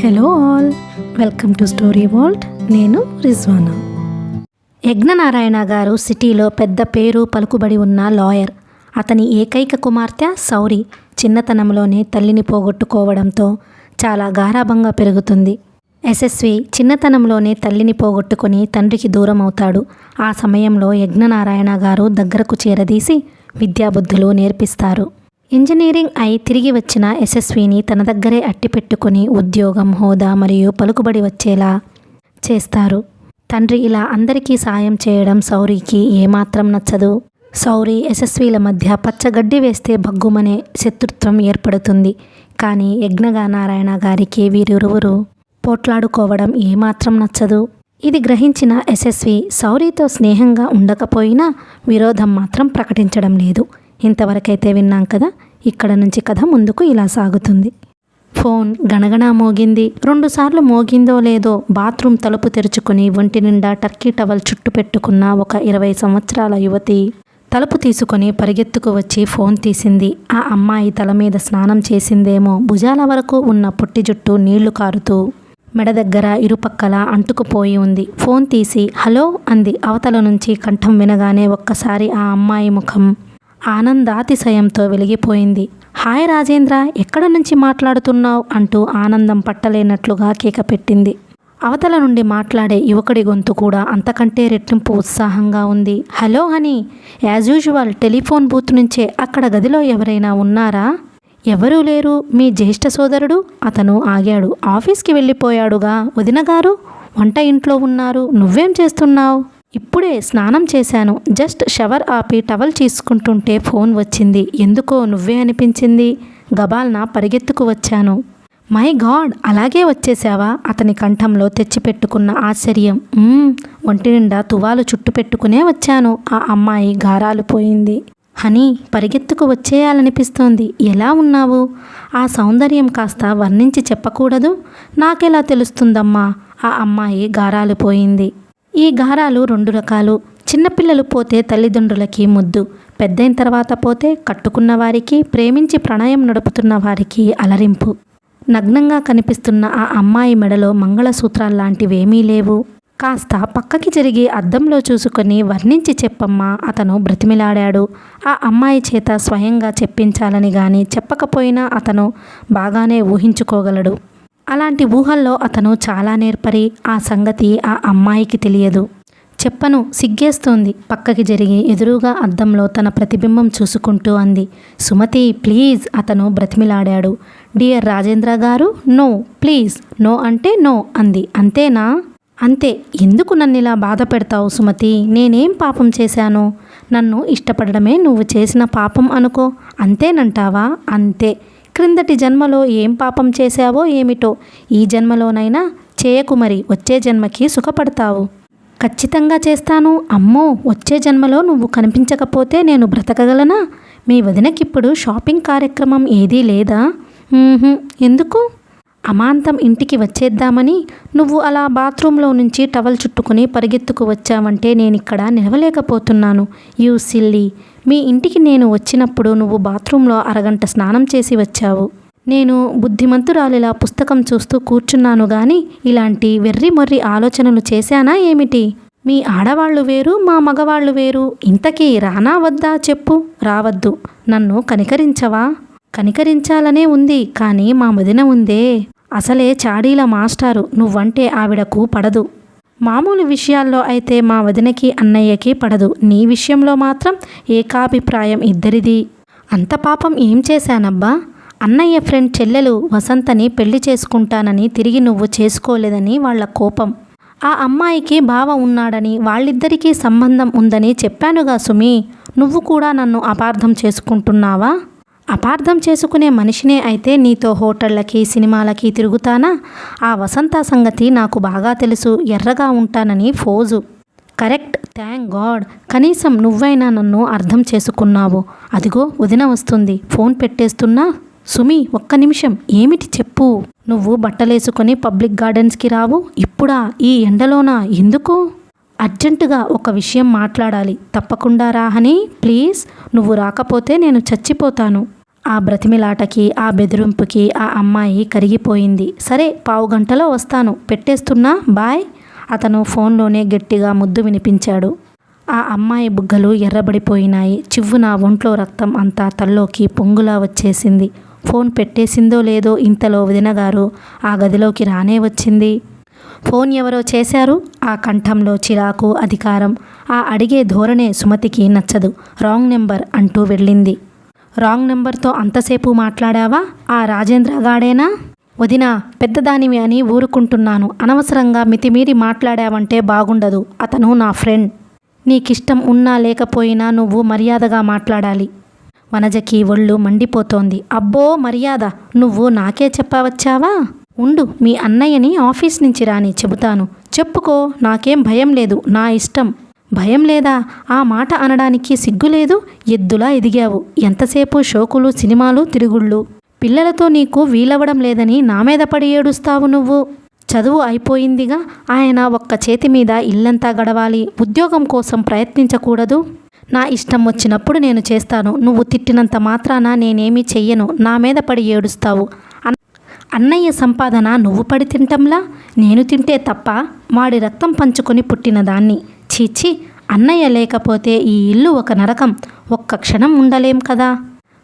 Hello all, welcome to story world. నేను రిజ్వానా. యజ్ఞనారాయణ గారు సిటీలో పెద్ద పేరు పలుకుబడి ఉన్న లాయర్. అతని ఏకైక కుమార్తె సౌరి చిన్నతనంలోనే తల్లిని పోగొట్టుకోవడంతో చాలా గారాబంగా పెరుగుతుంది. యశస్వి చిన్నతనంలోనే తల్లిని పోగొట్టుకొని తండ్రికి దూరం అవుతాడు. ఆ సమయంలో యజ్ఞనారాయణ గారు దగ్గరకు చేరదీసి విద్యాబుద్ధులు నేర్పిస్తారు. ఇంజనీరింగ్ అయి తిరిగి వచ్చిన యశస్విని తన దగ్గరే అట్టిపెట్టుకుని ఉద్యోగం, హోదా మరియు పలుకుబడి వచ్చేలా చేస్తారు. తండ్రి ఇలా అందరికీ సాయం చేయడం సౌరికి ఏమాత్రం నచ్చదు. సౌరి, యశస్విల మధ్య పచ్చగడ్డి వేస్తే భగ్గుమనే శత్రుత్వం ఏర్పడుతుంది. కానీ యజ్ఞనారాయణ గారికి వీరిరువురు పోట్లాడుకోవడం ఏమాత్రం నచ్చదు. ఇది గ్రహించిన యశస్వి సౌరితో స్నేహంగా ఉండకపోయినా విరోధం మాత్రం ప్రకటించడం లేదు. ఇంతవరకైతే విన్నాం కదా. ఇక్కడ నుంచి కథ ముందుకు ఇలా సాగుతుంది. ఫోన్ గణగణా మోగింది. 2 సార్లు మోగిందో లేదో బాత్రూమ్ తలుపు తెరుచుకుని ఒంటి నిండా టర్కీ టవల్ చుట్టు పెట్టుకున్న ఒక 20 సంవత్సరాల యువతి తలుపు తీసుకొని పరిగెత్తుకు వచ్చి ఫోన్ తీసింది. ఆ అమ్మాయి తల మీద స్నానం చేసిందేమో. భుజాల వరకు ఉన్న పొట్టి జుట్టు నీళ్లు కారుతూ మెడ దగ్గర ఇరుపక్కల అంటుకుపోయి ఉంది. ఫోన్ తీసి హలో అంది. అవతల నుంచి కంఠం వినగానే ఒక్కసారి ఆ అమ్మాయి ముఖం ఆనందాతిశయంతో వెలిగిపోయింది. హాయ్ రాజేంద్ర, ఎక్కడ నుంచి మాట్లాడుతున్నావు అంటూ ఆనందం పట్టలేనట్లుగా కేక పెట్టింది. అవతల నుండి మాట్లాడే యువకుడి గొంతు కూడా అంతకంటే రెట్టింపు ఉత్సాహంగా ఉంది. Hello honey, as usual telephone booth నుంచే. అక్కడ గదిలో ఎవరైనా ఉన్నారా? ఎవరూ లేరు. మీ జ్యేష్ఠ సోదరుడు? అతను ఆగాడు. ఆఫీస్కి వెళ్ళిపోయాడుగా. వదిన గారు వంట ఇంట్లో ఉన్నారు. నువ్వేం చేస్తున్నావు? ఇప్పుడే స్నానం చేశాను. జస్ట్ షవర్ ఆపి టవల్ తీసుకుంటుంటే ఫోన్ వచ్చింది. ఎందుకో నువ్వే అనిపించింది. గబాల్న పరిగెత్తుకు వచ్చాను. మై గాడ్, అలాగే వచ్చేసావా? అతని కంఠంలో తెచ్చిపెట్టుకున్న ఆశ్చర్యం. ఒంటి నిండా తువాలు చుట్టు పెట్టుకునే వచ్చాను. ఆ అమ్మాయి గారాలు పోయింది. హనీ, పరిగెత్తుకు వచ్చేయాలనిపిస్తోంది. ఎలా ఉన్నావు? ఆ సౌందర్యం కాస్త వర్ణించి చెప్పకూడదు? నాకెలా తెలుస్తుందమ్మా? ఆ అమ్మాయి గారాలు పోయింది. ఈ గారాలు 2 రకాలు. చిన్నపిల్లలు పోతే తల్లిదండ్రులకి ముద్దు, పెద్దయిన తర్వాత పోతే కట్టుకున్న వారికి, ప్రేమించి ప్రణయం నడుపుతున్న వారికి అలరింపు. నగ్నంగా కనిపిస్తున్న ఆ అమ్మాయి మెడలో మంగళసూత్రాల్లాంటివేమీ లేవు. కాస్త పక్కకి జరిగి అద్దంలో చూసుకొని వర్ణించి చెప్పమ్మా అతను బ్రతిమిలాడాడు. ఆ అమ్మాయి చేత స్వయంగా చెప్పించాలని గాని చెప్పకపోయినా అతను బాగానే ఊహించుకోగలడు. అలాంటి ఊహల్లో అతను చాలా నేర్పరి. ఆ సంగతి ఆ అమ్మాయికి తెలియదు. చెప్పను, సిగ్గేస్తోంది. పక్కకి జరిగి ఎదురుగా అద్దంలో తన ప్రతిబింబం చూసుకుంటూ అంది. సుమతి ప్లీజ్, అతను బ్రతిమిలాడాడు. డియర్ రాజేంద్ర గారు, నో ప్లీజ్. నో అంటే నో అంది. అంతేనా? అంతే. ఎందుకు నన్నిలా బాధ పెడతావు సుమతి? నేనేం పాపం చేశాను? నన్ను ఇష్టపడడమే నువ్వు చేసిన పాపం అనుకో. అంతేనంటావా? అంతే. క్రిందటి జన్మలో ఏం పాపం చేశావో ఏమిటో ఈ జన్మలోనైనా చేయకు, మరి వచ్చే జన్మకి సుఖపడతావు. ఖచ్చితంగా చేస్తాను. అమ్మో, వచ్చే జన్మలో నువ్వు కనిపించకపోతే నేను బ్రతకగలనా? మీ వదినకిప్పుడు షాపింగ్ కార్యక్రమం ఏదీ లేదా? ఎందుకు? అమాంతం ఇంటికి వచ్చేద్దామని. నువ్వు అలా బాత్రూంలో నుంచి టవల్ చుట్టుకుని పరిగెత్తుకు వచ్చావంటే నేనిక్కడ నిలవలేకపోతున్నాను. You silly. మీ ఇంటికి నేను వచ్చినప్పుడు నువ్వు బాత్రూంలో అరగంట స్నానం చేసి వచ్చావు. నేను బుద్ధిమంతురాలిలా పుస్తకం చూస్తూ కూర్చున్నాను గాని ఇలాంటి వెర్రి మొర్రి ఆలోచనలు చేశానా ఏమిటి? మీ ఆడవాళ్ళు వేరు, మా మగవాళ్ళు వేరు. ఇంతకీ రానా వద్దా చెప్పు? రావద్దు. నన్ను కనికరించవా? కనికరించాలనే ఉంది, కానీ మా వదిన ఉందే, అసలే చాడీల మాస్టారు. నువ్వంటే ఆవిడకు పడదు. మామూలు విషయాల్లో అయితే మా వదినకి అన్నయ్యకి పడదు. నీ విషయంలో మాత్రం ఏకాభిప్రాయం ఇద్దరిది. అంత పాపం ఏం చేశానబ్బా? అన్నయ్య ఫ్రెండ్ చెల్లెలు వసంతని పెళ్లి చేసుకుంటానని తిరిగి నువ్వు చేసుకోలేదని వాళ్ళ కోపం. ఆ అమ్మాయికి బావ ఉన్నాడని, వాళ్ళిద్దరికీ సంబంధం ఉందని చెప్పానుగా సుమి. నువ్వు కూడా నన్ను అపార్థం చేసుకుంటున్నావా? అపార్థం చేసుకునే మనిషినే అయితే నీతో హోటళ్ళకి, సినిమాలకి తిరుగుతానా? ఆ వసంత సంగతి నాకు బాగా తెలుసు. ఎర్రగా ఉంటానని ఫోజు. కరెక్ట్. Thank God. కనీసం నువ్వైనా నన్ను అర్థం చేసుకున్నావు. అదిగో వదిన వస్తుంది. ఫోన్ పెట్టేస్తున్నా. సుమి, ఒక్క నిమిషం. ఏమిటి చెప్పు. నువ్వు బట్టలేసుకొని పబ్లిక్ గార్డెన్స్కి రావు. ఇప్పుడా? ఈ ఎండలోనా? ఎందుకు? అర్జెంటుగా ఒక విషయం మాట్లాడాలి. తప్పకుండా రాహని ప్లీజ్. నువ్వు రాకపోతే నేను చచ్చిపోతాను. ఆ బ్రతిమిలాటకి, ఆ బెదిరింపుకి ఆ అమ్మాయి కరిగిపోయింది. సరే, పావుగంటలో వస్తాను, పెట్టేస్తున్నా, బాయ్. అతను ఫోన్లోనే గట్టిగా ముద్దు వినిపించాడు. ఆ అమ్మాయి బుగ్గలు ఎర్రబడిపోయినాయి. చివ్వున ఒంట్లో రక్తం అంతా తల్లోకి పొంగులా వచ్చేసింది. ఫోన్ పెట్టేసిందో లేదో ఇంతలో వదినగారు ఆ గదిలోకి రానే వచ్చింది. ఫోన్ ఎవరో చేశారు? ఆ కంఠంలో చిరాకు, అధికారం. ఆ అడిగే ధోరణే సుమతికి నచ్చదు. రాంగ్ నెంబర్ అంటూ వెళ్ళింది. రాంగ్ నెంబర్తో అంతసేపు మాట్లాడావా? ఆ రాజేంద్రగాడేనా? వదినా, పెద్దదానివి అని ఊరుకుంటున్నాను. అనవసరంగా మితిమీరి మాట్లాడావంటే బాగుండదు. అతను నా ఫ్రెండ్. నీకిష్టం ఉన్నా లేకపోయినా నువ్వు మర్యాదగా మాట్లాడాలి. వనజకి ఒళ్ళు మండిపోతోంది. అబ్బో, మర్యాద? నువ్వు నాకే చెప్పవచ్చావా? ఉండు, మీ అన్నయ్యని ఆఫీస్ నుంచి రాని, చెబుతాను. చెప్పుకో, నాకేం భయం లేదు, నా ఇష్టం. భయం లేదా? ఆ మాట అనడానికి సిగ్గులేదు? ఎద్దులా ఎదిగావు. ఎంతసేపు షోకులు, సినిమాలు, తిరుగుళ్ళు. పిల్లలతో నీకు వీలవడం లేదని నా మీద పడి ఏడుస్తావు నువ్వు. చదువు అయిపోయిందిగా. ఆయన ఒక్క చేతి మీద ఇల్లంతా గడవాలి. ఉద్యోగం కోసం ప్రయత్నించకూడదు? నా ఇష్టం వచ్చినప్పుడు నేను చేస్తాను. నువ్వు తిట్టినంత మాత్రాన నేనేమీ చెయ్యను. నా మీద పడి ఏడుస్తావు. అన్నయ్య సంపాదన నువ్వు పడి తింటంలా? నేను తింటే తప్ప? వాడి రక్తం పంచుకొని పుట్టిన దాన్ని. చీచి, అన్నయ్య లేకపోతే ఈ ఇల్లు ఒక నరకం. ఒక్క క్షణం ఉండలేం కదా.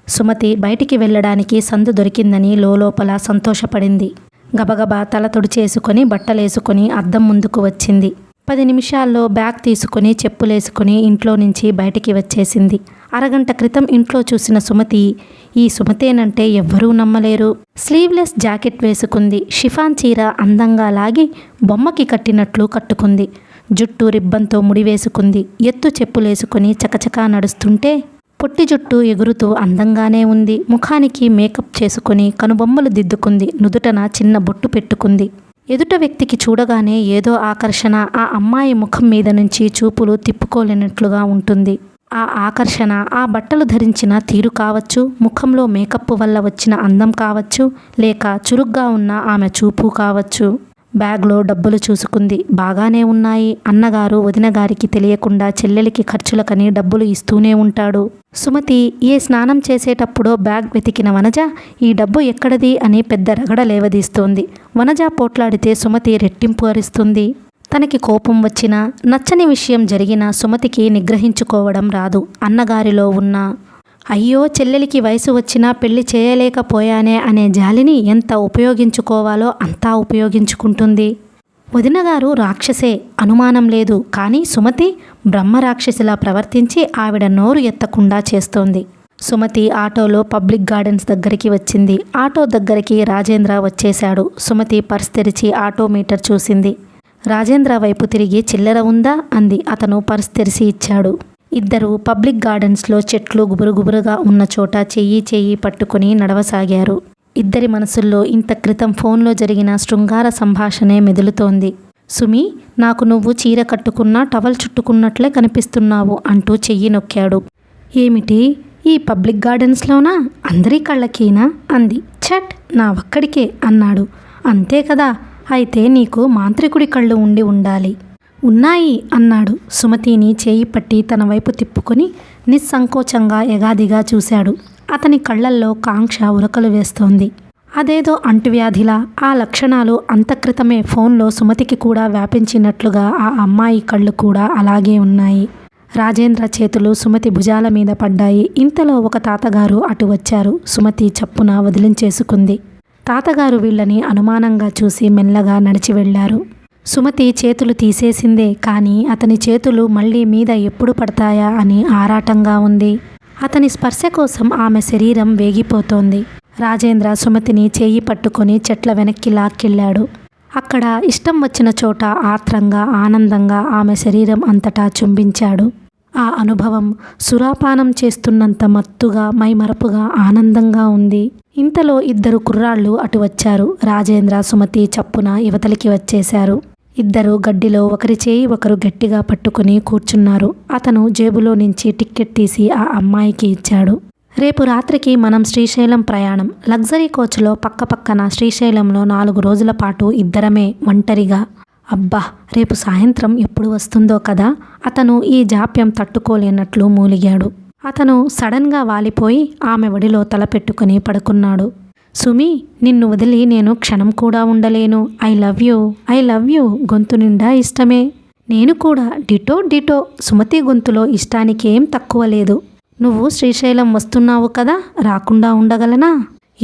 సుమతి బయటికి వెళ్ళడానికి సందు దొరికిందని లోపల సంతోషపడింది. గబగబా తల తుడిచేసుకొని బట్టలేసుకొని అద్దం ముందుకు వచ్చింది. 10 నిమిషాల్లో బ్యాగ్ తీసుకుని చెప్పులేసుకుని ఇంట్లో నుంచి బయటికి వచ్చేసింది. అరగంట క్రితం ఇంట్లో చూసిన సుమతి ఈ సుమతేనంటే ఎవ్వరూ నమ్మలేరు. స్లీవ్లెస్ జాకెట్ వేసుకుంది. షిఫాన్ చీర అందంగా లాగి బొమ్మకి కట్టినట్లు కట్టుకుంది. జుట్టు రిబ్బన్తో ముడివేసుకుంది. ఎత్తు చెప్పులేసుకుని చకచకా నడుస్తుంటే పొట్టి జుట్టు ఎగురుతూ అందంగానే ఉంది. ముఖానికి మేకప్ చేసుకుని కనుబొమ్మలు దిద్దుకుంది. నుదుటన చిన్న బొట్టు పెట్టుకుంది. ఎదుట వ్యక్తికి చూడగానే ఏదో ఆకర్షణ ఆ అమ్మాయి ముఖం మీద నుంచి చూపులు తిప్పుకోలేనట్లుగా ఉంటుంది. ఆ ఆకర్షణ ఆ బట్టలు ధరించిన తీరు కావచ్చు, ముఖంలో మేకప్ వల్ల వచ్చిన అందం కావచ్చు, లేక చురుగ్గా ఉన్న ఆమె చూపు కావచ్చు. బ్యాగ్లో డబ్బులు చూసుకుంది. బాగానే ఉన్నాయి. అన్నగారు వదినగారికి తెలియకుండా చెల్లెలికి ఖర్చులకని డబ్బులు ఇస్తూనే ఉంటాడు. సుమతి ఏ స్నానం చేసేటప్పుడో బ్యాగ్ వెతికిన వనజ ఈ డబ్బు ఎక్కడది అని పెద్ద రగడ లేవదీస్తోంది. వనజ పోట్లాడితే సుమతి రెట్టింపు అరుస్తుంది. తనకి కోపం వచ్చినా, నచ్చని విషయం జరిగినా సుమతికి నిగ్రహించుకోవడం రాదు. అన్నగారిలో ఉన్న అయ్యో చెల్లెలికి వయసు వచ్చినా పెళ్లి చేయలేకపోయానే అనే జాలిని ఎంత ఉపయోగించుకోవాలో అంతా ఉపయోగించుకుంటుంది. వదినగారు రాక్షసే, అనుమానం లేదు. కానీ సుమతి బ్రహ్మరాక్షసిలా ప్రవర్తించి ఆవిడ నోరు ఎత్తకుండా చేస్తోంది. సుమతి ఆటోలో పబ్లిక్ గార్డెన్స్ దగ్గరికి వచ్చింది. ఆటో దగ్గరికి రాజేంద్ర వచ్చేశాడు. సుమతి పర్స్ తెరిచి ఆటో మీటర్ చూసింది. రాజేంద్ర వైపు తిరిగి చిల్లర ఉందా అంది. అతను పర్స్ తెరిచి ఇచ్చాడు. ఇద్దరు పబ్లిక్ గార్డెన్స్లో చెట్లు గుబురుగుబురుగా ఉన్న చోట చెయ్యి పట్టుకుని నడవసాగారు. ఇద్దరి మనసుల్లో ఇంత క్రితం ఫోన్లో జరిగిన శృంగార సంభాషణే మెదులుతోంది. సుమి, నాకు నువ్వు చీర కట్టుకున్నా టవల్ చుట్టుకున్నట్లే కనిపిస్తున్నావు అంటూ చెయ్యి నొక్కాడు. ఏమిటి, ఈ పబ్లిక్ గార్డెన్స్లోనా? అందరి కళ్ళకీనా అంది. ఛట్, నా ఒక్కడికే అన్నాడు. అంతే కదా, అయితే నీకు మాంత్రికుడి కళ్ళు ఉండి ఉండాలి. ఉన్నాయి అన్నాడు. సుమతిని చేయి పట్టి తన వైపు తిప్పుకొని నిస్సంకోచంగా ఎగాదిగా చూశాడు. అతని కళ్ళల్లో కాంక్ష ఉరకలు వేస్తోంది. అదేదో అంటువ్యాధిలా ఆ లక్షణాలు అంతక్రితమే ఫోన్లో సుమతికి కూడా వ్యాపించినట్లుగా ఆ అమ్మాయి కళ్ళు కూడా అలాగే ఉన్నాయి. రాజేంద్ర చేతులు సుమతి భుజాల మీద పడ్డాయి. ఇంతలో ఒక తాతగారు అటు వచ్చారు. సుమతి చప్పున వదిలించేసుకుంది. తాతగారు వీళ్ళని అనుమానంగా చూసి మెల్లగా నడిచి వెళ్లారు. సుమతి చేతులు తీసేసిందే, కానీ అతని చేతులు మళ్ళీ మీద ఎప్పుడు పడతాయా అని ఆరాటంగా ఉంది. అతని స్పర్శ కోసం ఆమె శరీరం వేగిపోతోంది. రాజేంద్ర సుమతిని చేయి పట్టుకొని చెట్ల వెనక్కి లాక్కెళ్ళాడు. అక్కడ ఇష్టం వచ్చిన చోట ఆత్రంగా ఆనందంగా ఆమె శరీరం అంతటా చుంబించాడు. ఆ అనుభవం సురాపానం చేస్తున్నంత మత్తుగా మైమరపుగా ఆనందంగా ఉంది. ఇంతలో ఇద్దరు కుర్రాళ్ళు అటు వచ్చారు. రాజేంద్ర సుమతి చప్పున యువతలికి వచ్చేశారు. ఇద్దరు గడ్డిలో ఒకరి చేయి ఒకరు గట్టిగా పట్టుకుని కూర్చున్నారు. అతను జేబులో నుంచి టిక్కెట్ తీసి ఆ అమ్మాయికి ఇచ్చాడు. రేపు రాత్రికి మనం శ్రీశైలం ప్రయాణం. లగ్జరీ కోచ్లో పక్కపక్కన శ్రీశైలంలో 4 రోజుల పాటు ఇద్దరమే ఒంటరిగా. అబ్బా, రేపు సాయంత్రం ఎప్పుడు వస్తుందో కదా. అతను ఈ జాప్యం తట్టుకోలేనట్లు మూలిగాడు. అతను సడన్గా వాలిపోయి ఆమె ఒడిలో తలపెట్టుకుని పడుకున్నాడు. సుమి, నిన్ను వదిలి నేను క్షణం కూడా ఉండలేను. ఐ లవ్ యూ గొంతు నిండా ఇష్టమే. నేను కూడా డిటో డిటో. సుమతి గొంతులో ఇష్టానికి ఏం తక్కువ లేదు. నువ్వు శ్రీశైలం వస్తున్నావు కదా, రాకుండా ఉండగలనా?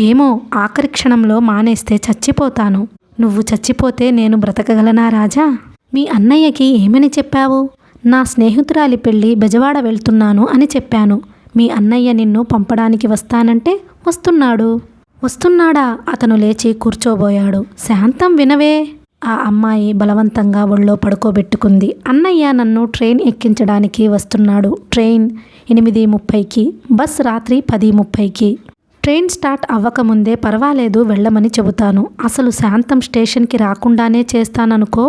ఏమో, ఆఖరి క్షణంలో మానేస్తే చచ్చిపోతాను. నువ్వు చచ్చిపోతే నేను బ్రతకగలనా రాజా? మీ అన్నయ్యకి ఏమని చెప్పావు? నా స్నేహితురాలి పెళ్ళి బెజవాడ వెళ్తున్నాను అని చెప్పాను. మీ అన్నయ్య నిన్ను పంపడానికి వస్తానంటే వస్తున్నాడా? అతను లేచి కూర్చోబోయాడు. శాంతం, వినవే. ఆ అమ్మాయి బలవంతంగా ఒళ్ళో పడుకోబెట్టుకుంది. అన్నయ్య నన్ను ట్రైన్ ఎక్కించడానికి వస్తున్నాడు. ట్రైన్ 8:30కి, బస్ రాత్రి 10:30కి. ట్రైన్ స్టార్ట్ అవ్వకముందే పర్వాలేదు వెళ్ళమని చెబుతాను. అసలు శాంతం స్టేషన్కి రాకుండానే చేస్తాననుకో.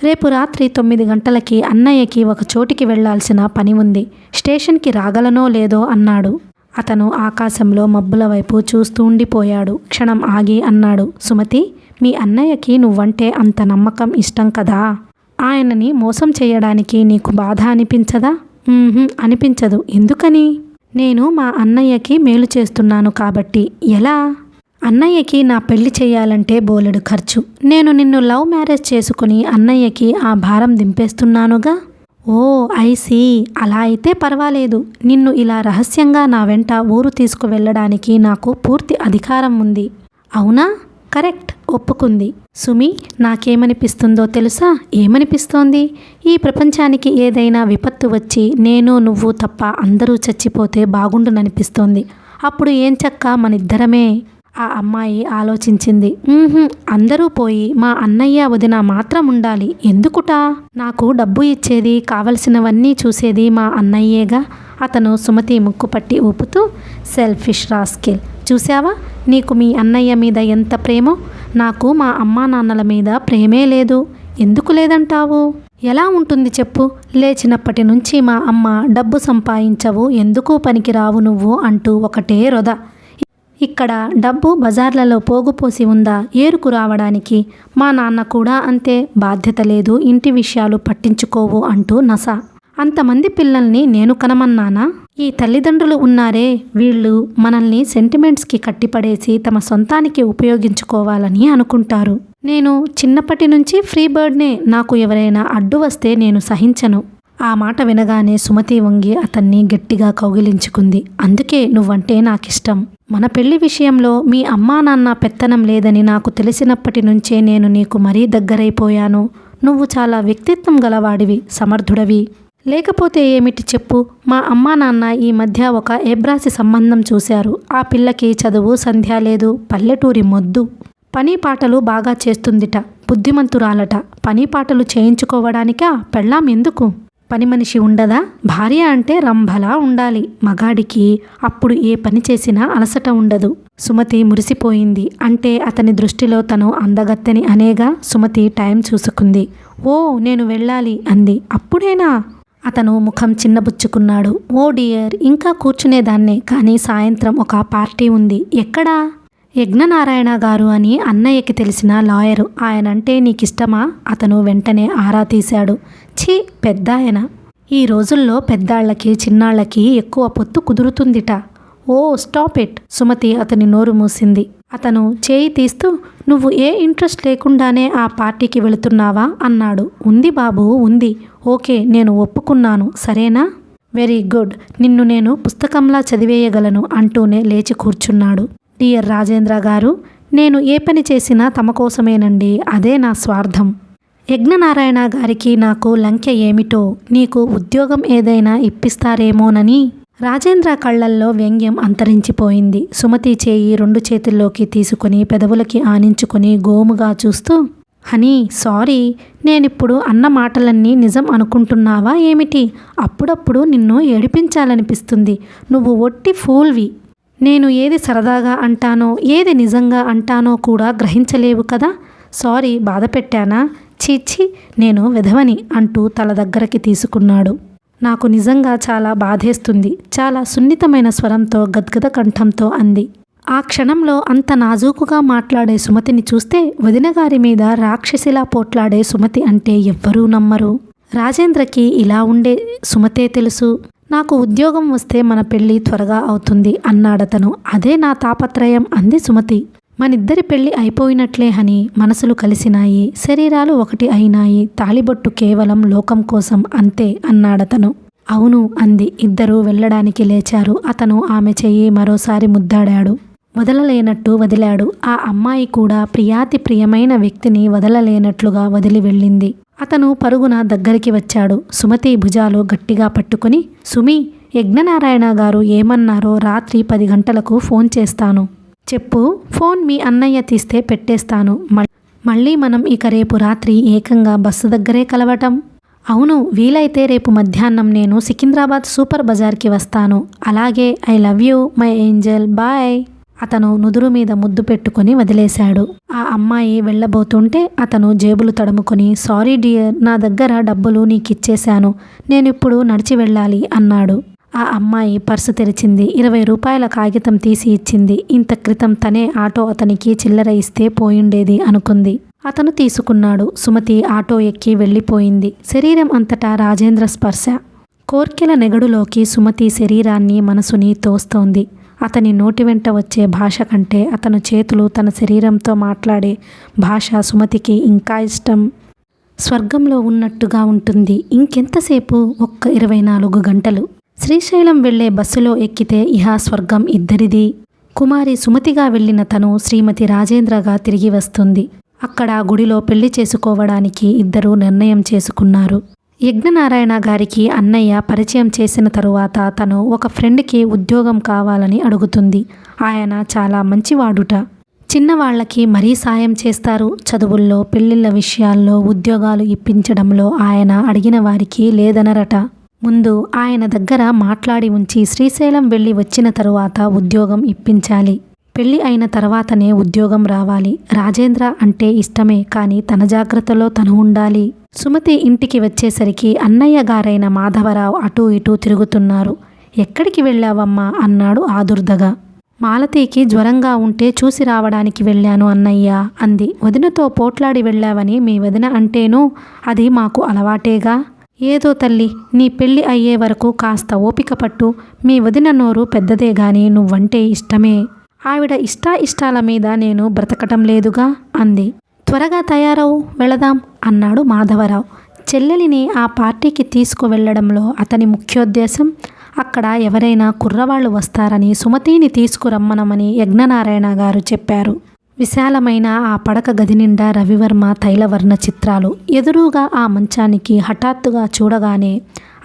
రేపు రాత్రి 9 గంటలకి అన్నయ్యకి ఒక చోటికి వెళ్లాల్సిన పని ఉంది. స్టేషన్కి రాగలనో లేదో అన్నాడు. అతను ఆకాశంలో మబ్బుల వైపు చూస్తూ ఉండిపోయాడు. క్షణం ఆగి అన్నాడు, సుమతి, మీ అన్నయ్యకి నువ్వంటే అంత నమ్మకం, ఇష్టం కదా? ఆయనని మోసం చేయడానికి నీకు బాధ అనిపించదా? అనిపించదు. ఎందుకని? నేను మా అన్నయ్యకి మేలు చేస్తున్నాను కాబట్టి. ఎలా? అన్నయ్యకి నా పెళ్లి చేయాలంటే బోలెడు ఖర్చు. నేను నిన్ను లవ్ మ్యారేజ్ చేసుకుని అన్నయ్యకి ఆ భారం దింపేస్తున్నానుగా. ఓ, ఐ సీ. అలా అయితే పర్వాలేదు. నిన్ను ఇలా రహస్యంగా నా వెంట ఊరు తీసుకువెళ్ళడానికి నాకు పూర్తి అధికారం ఉంది. అవునా? కరెక్ట్, ఒప్పుకుంది. సుమి, నాకేమనిపిస్తుందో తెలుసా? ఏమనిపిస్తోంది? ఈ ప్రపంచానికి ఏదైనా విపత్తు వచ్చి నేను నువ్వు తప్ప అందరూ చచ్చిపోతే బాగుండుననిపిస్తోంది. అప్పుడు ఏంచక్కా మనిద్దరమే. ఆ అమ్మాయి ఆలోచించింది. అందరూ పోయి మా అన్నయ్య వదిన మాత్రం ఉండాలి. ఎందుకుటా? నాకు డబ్బు ఇచ్చేది, కావలసినవన్నీ చూసేది మా అన్నయ్యేగా. అతను సుమతి ముక్కు పట్టి ఊపుతూ, సెల్ఫిష్ రాస్కెల్. చూసావా, నీకు మీ అన్నయ్య మీద ఎంత ప్రేమో. నాకు మా అమ్మా నాన్నల మీద ప్రేమే లేదు. ఎందుకు లేదంటావు? ఎలా ఉంటుంది చెప్పు? లేచినప్పటి నుంచి మా అమ్మ డబ్బు సంపాదించవు, ఎందుకు పనికిరావు నువ్వు అంటూ ఒకటే రొద. ఇక్కడ డబ్బు బజార్లలో పోగుపోసి ఉందా ఏరుకు రావడానికి? మా నాన్న కూడా అంతే, బాధ్యత లేదు, ఇంటి విషయాలు పట్టించుకోవు అంటూ నస. అంతమంది పిల్లల్ని నేను కనమన్నానా? ఈ తల్లిదండ్రులు ఉన్నారే, వీళ్ళు మనల్ని సెంటిమెంట్స్కి కట్టిపడేసి తమ సొంతానికి ఉపయోగించుకోవాలని అనుకుంటారు. నేను చిన్నప్పటి నుంచి ఫ్రీ బర్డ్నే. నాకు ఎవరైనా అడ్డు వస్తే నేను సహించను. ఆ మాట వినగానే సుమతి వంగి అతన్ని గట్టిగా కౌగిలించుకుంది. అందుకే నువ్వంటే నాకిష్టం. మన పెళ్లి విషయంలో మీ అమ్మా నాన్న పెత్తనం లేదని నాకు తెలిసినప్పటి నుంచే నేను నీకు మరీ దగ్గరైపోయాను. నువ్వు చాలా వ్యక్తిత్వం గలవాడివి, సమర్థుడవి. లేకపోతే ఏమిటి చెప్పు? మా అమ్మా నాన్న ఈ మధ్య ఒక ఏబ్రాసి సంబంధం చూశారు. ఆ పిల్లకి చదువు సంధ్య లేదు, పల్లెటూరి మొద్దు. పని పాటలు బాగా చేస్తుందిట, బుద్ధిమంతురాలట. పని పాటలు చేయించుకోవడానికా? పెళ్ళాం ఎందుకు? పని మనిషి ఉండదా? భార్య అంటే రంభలా ఉండాలి మగాడికి. అప్పుడు ఏ పని చేసినా అలసట ఉండదు. సుమతి మురిసిపోయింది. అంటే అతని దృష్టిలో తను అందగత్తెని అనేగా. సుమతి టైం చూసుకుంది. ఓ, నేను వెళ్ళాలి అంది. అప్పుడేనా? అతను ముఖం చిన్నబుచ్చుకున్నాడు. ఓ డియర్, ఇంకా కూర్చునేదాన్నే, కానీ సాయంత్రం ఒక పార్టీ ఉంది. ఎక్కడా? యజ్ఞనారాయణ గారు అని అన్నయ్యకి తెలిసిన లాయరు. ఆయనంటే నీకిష్టమా? అతను వెంటనే ఆరా తీశాడు. ఛీ, పెద్దాయన. ఈ రోజుల్లో పెద్దాళ్లకి చిన్నాళ్లకి ఎక్కువ పొత్తు కుదురుతుందిట. ఓ, స్టాప్ ఇట్. సుమతి అతని నోరు మూసింది. అతను చేయి తీస్తూ, నువ్వు ఏ ఇంట్రెస్ట్ లేకుండానే ఆ పార్టీకి వెళుతున్నావా అన్నాడు. ఉంది బాబు, ఉంది. ఓకే, నేను ఒప్పుకున్నాను, సరేనా? Very good. నిన్ను నేను పుస్తకంలా చదివేయగలను అంటూనే లేచి కూర్చున్నాడు. డియర్ రాజేంద్ర గారు, నేను ఏ పని చేసినా తమ కోసమేనండి. అదే నా స్వార్థం. యజ్ఞనారాయణ గారికి నాకు లంకె ఏమిటో, నీకు ఉద్యోగం ఏదైనా ఇప్పిస్తారేమోనని. రాజేంద్ర కళ్ళల్లో వ్యంగ్యం అంతరించిపోయింది. సుమతి చేయి 2 చేతుల్లోకి తీసుకుని పెదవులకి ఆనించుకుని గోముగా చూస్తూ, హనీ, సారీ. నేనిప్పుడు అన్న మాటలన్నీ నిజం అనుకుంటున్నావా ఏమిటి? అప్పుడప్పుడు నిన్ను ఏడిపించాలనిపిస్తుంది. నువ్వు ఒట్టి ఫూల్వి. నేను ఏది సరదాగా అంటానో, ఏది నిజంగా అంటానో కూడా గ్రహించలేవు కదా. సారీ, బాధ పెట్టానా? చీచి, నేను విధవని అంటూ తల దగ్గరకి తీసుకున్నాడు. నాకు నిజంగా చాలా బాధేస్తుంది, చాలా సున్నితమైన స్వరంతో గద్గద కంఠంతో అంది. ఆ క్షణంలో అంత నాజూకుగా మాట్లాడే సుమతిని చూస్తే వదినగారి మీద రాక్షసిలా పోట్లాడే సుమతి అంటే ఎవ్వరూ నమ్మరు. రాజేంద్రకి ఇలా ఉండే సుమతే తెలుసు. నాకు ఉద్యోగం వస్తే మన పెళ్ళి త్వరగా అవుతుంది అన్నాడతను. అదే నా తాపత్రయం అంది సుమతి. మనిద్దరి పెళ్లి అయిపోయినట్లే అని మనసులు కలిసినాయి, శరీరాలు ఒకటి అయినాయి, తాళిబొట్టు కేవలం లోకం కోసం అంతే అన్నాడతను. అవును అంది. ఇద్దరూ వెళ్ళడానికి లేచారు. అతను ఆమె చెయ్యి మరోసారి ముద్దాడాడు. వదలలేనట్టు వదిలాడు. ఆ అమ్మాయి కూడా ప్రియాతి ప్రియమైన వ్యక్తిని వదలలేనట్లుగా వదిలి వెళ్ళింది. అతను పరుగున దగ్గరికి వచ్చాడు. సుమతి భుజాలు గట్టిగా పట్టుకుని, సుమి, యజ్ఞనారాయణ గారు ఏమన్నారో రాత్రి 10 గంటలకు ఫోన్ చేస్తాను. చెప్పు. ఫోన్ మీ అన్నయ్య తీస్తే పెట్టేస్తాను. మళ్ళీ మనం ఇక రేపు రాత్రి ఏకంగా బస్సు దగ్గరే కలవటం. అవును, వీలైతే రేపు మధ్యాహ్నం నేను సికింద్రాబాద్ సూపర్ బజార్కి వస్తాను. అలాగే. I love you my angel, bye. అతను నుదురు మీద ముద్దు పెట్టుకుని వదిలేశాడు. ఆ అమ్మాయి వెళ్ళబోతుంటే అతను జేబులు తడుముకొని, సారీ డియర్, నా దగ్గర డబ్బులు నీకిచ్చేశాను, నేనిప్పుడు నడిచి వెళ్ళాలి అన్నాడు. ఆ అమ్మాయి పర్సు తెరిచింది. 20 రూపాయల కాగితం తీసి ఇచ్చింది. ఇంత క్రితం తనే ఆటో అతనికి చిల్లర ఇస్తే పోయిండేది అనుకుంది. అతను తీసుకున్నాడు. సుమతి ఆటో ఎక్కి వెళ్ళిపోయింది. శరీరం అంతటా రాజేంద్ర స్పర్శ. కోర్కెల నెగడులోకి సుమతి శరీరాన్ని మనసుని తోస్తోంది. అతని నోటి వెంట వచ్చే భాష కంటే అతను చేతులు తన శరీరంతో మాట్లాడే భాష సుమతికి ఇంకా ఇష్టం. స్వర్గంలో ఉన్నట్టుగా ఉంటుంది. ఇంకెంతసేపు? ఒక్క 24 గంటలు. శ్రీశైలం వెళ్లే బస్సులో ఎక్కితే ఇహ స్వర్గం ఇద్దరిది. కుమారి సుమతిగా వెళ్ళిన తను శ్రీమతి రాజేంద్రగా తిరిగి వస్తుంది. అక్కడ గుడిలో పెళ్లి చేసుకోవడానికి ఇద్దరూ నిర్ణయం చేసుకున్నారు. యజ్ఞనారాయణ గారికి అన్నయ్య పరిచయం చేసిన తరువాత తను ఒక ఫ్రెండ్కి ఉద్యోగం కావాలని అడుగుతుంది. ఆయన చాలా మంచివాడుట. చిన్నవాళ్లకి మరీ సాయం చేస్తారు. చదువుల్లో, పెళ్లిళ్ళ విషయాల్లో, ఉద్యోగాలు ఇప్పించడంలో ఆయన అడిగిన వారికి లేదనరట. ముందు ఆయన దగ్గర మాట్లాడి ఉంచి శ్రీశైలం వెళ్ళి వచ్చిన తరువాత ఉద్యోగం ఇప్పించాలి. పెళ్లి అయిన తర్వాతనే ఉద్యోగం రావాలి. రాజేంద్ర అంటే ఇష్టమే, కానీ తన జాగ్రత్తలో తను ఉండాలి. సుమతి ఇంటికి వచ్చేసరికి అన్నయ్య గారైన మాధవరావు అటూ ఇటూ తిరుగుతున్నారు. ఎక్కడికి వెళ్ళావమ్మా అన్నాడు ఆదుర్దగా. మాలతీకి జ్వరంగా ఉంటే చూసి రావడానికి వెళ్ళాను అన్నయ్య అంది. వదినతో పోట్లాడి వెళ్ళావని మీ వదిన అంటేనూ అది మాకు అలవాటేగా. ఏదో తల్లి, నీ పెళ్ళి అయ్యే వరకు కాస్త ఓపిక పట్టు. మీ వదిన నోరు పెద్దదే గాని నువ్వంటే ఇష్టమే. ఆవిడ ఇష్టాల మీద నేను బ్రతకటం లేదుగా అంది. త్వరగా తయారవు, వెళదాం అన్నాడు మాధవరావు. చెల్లెలిని ఆ పార్టీకి తీసుకువెళ్లడంలో అతని ముఖ్యోద్దేశం అక్కడ ఎవరైనా కుర్రవాళ్లు వస్తారని సుమతిని తీసుకురమ్మనమని యజ్ఞనారాయణ గారు చెప్పారు. విశాలమైన ఆ పడక గది నిండా రవివర్మ తైలవర్ణ చిత్రాలు. ఎదురుగా ఆ మంచానికి హఠాత్తుగా చూడగానే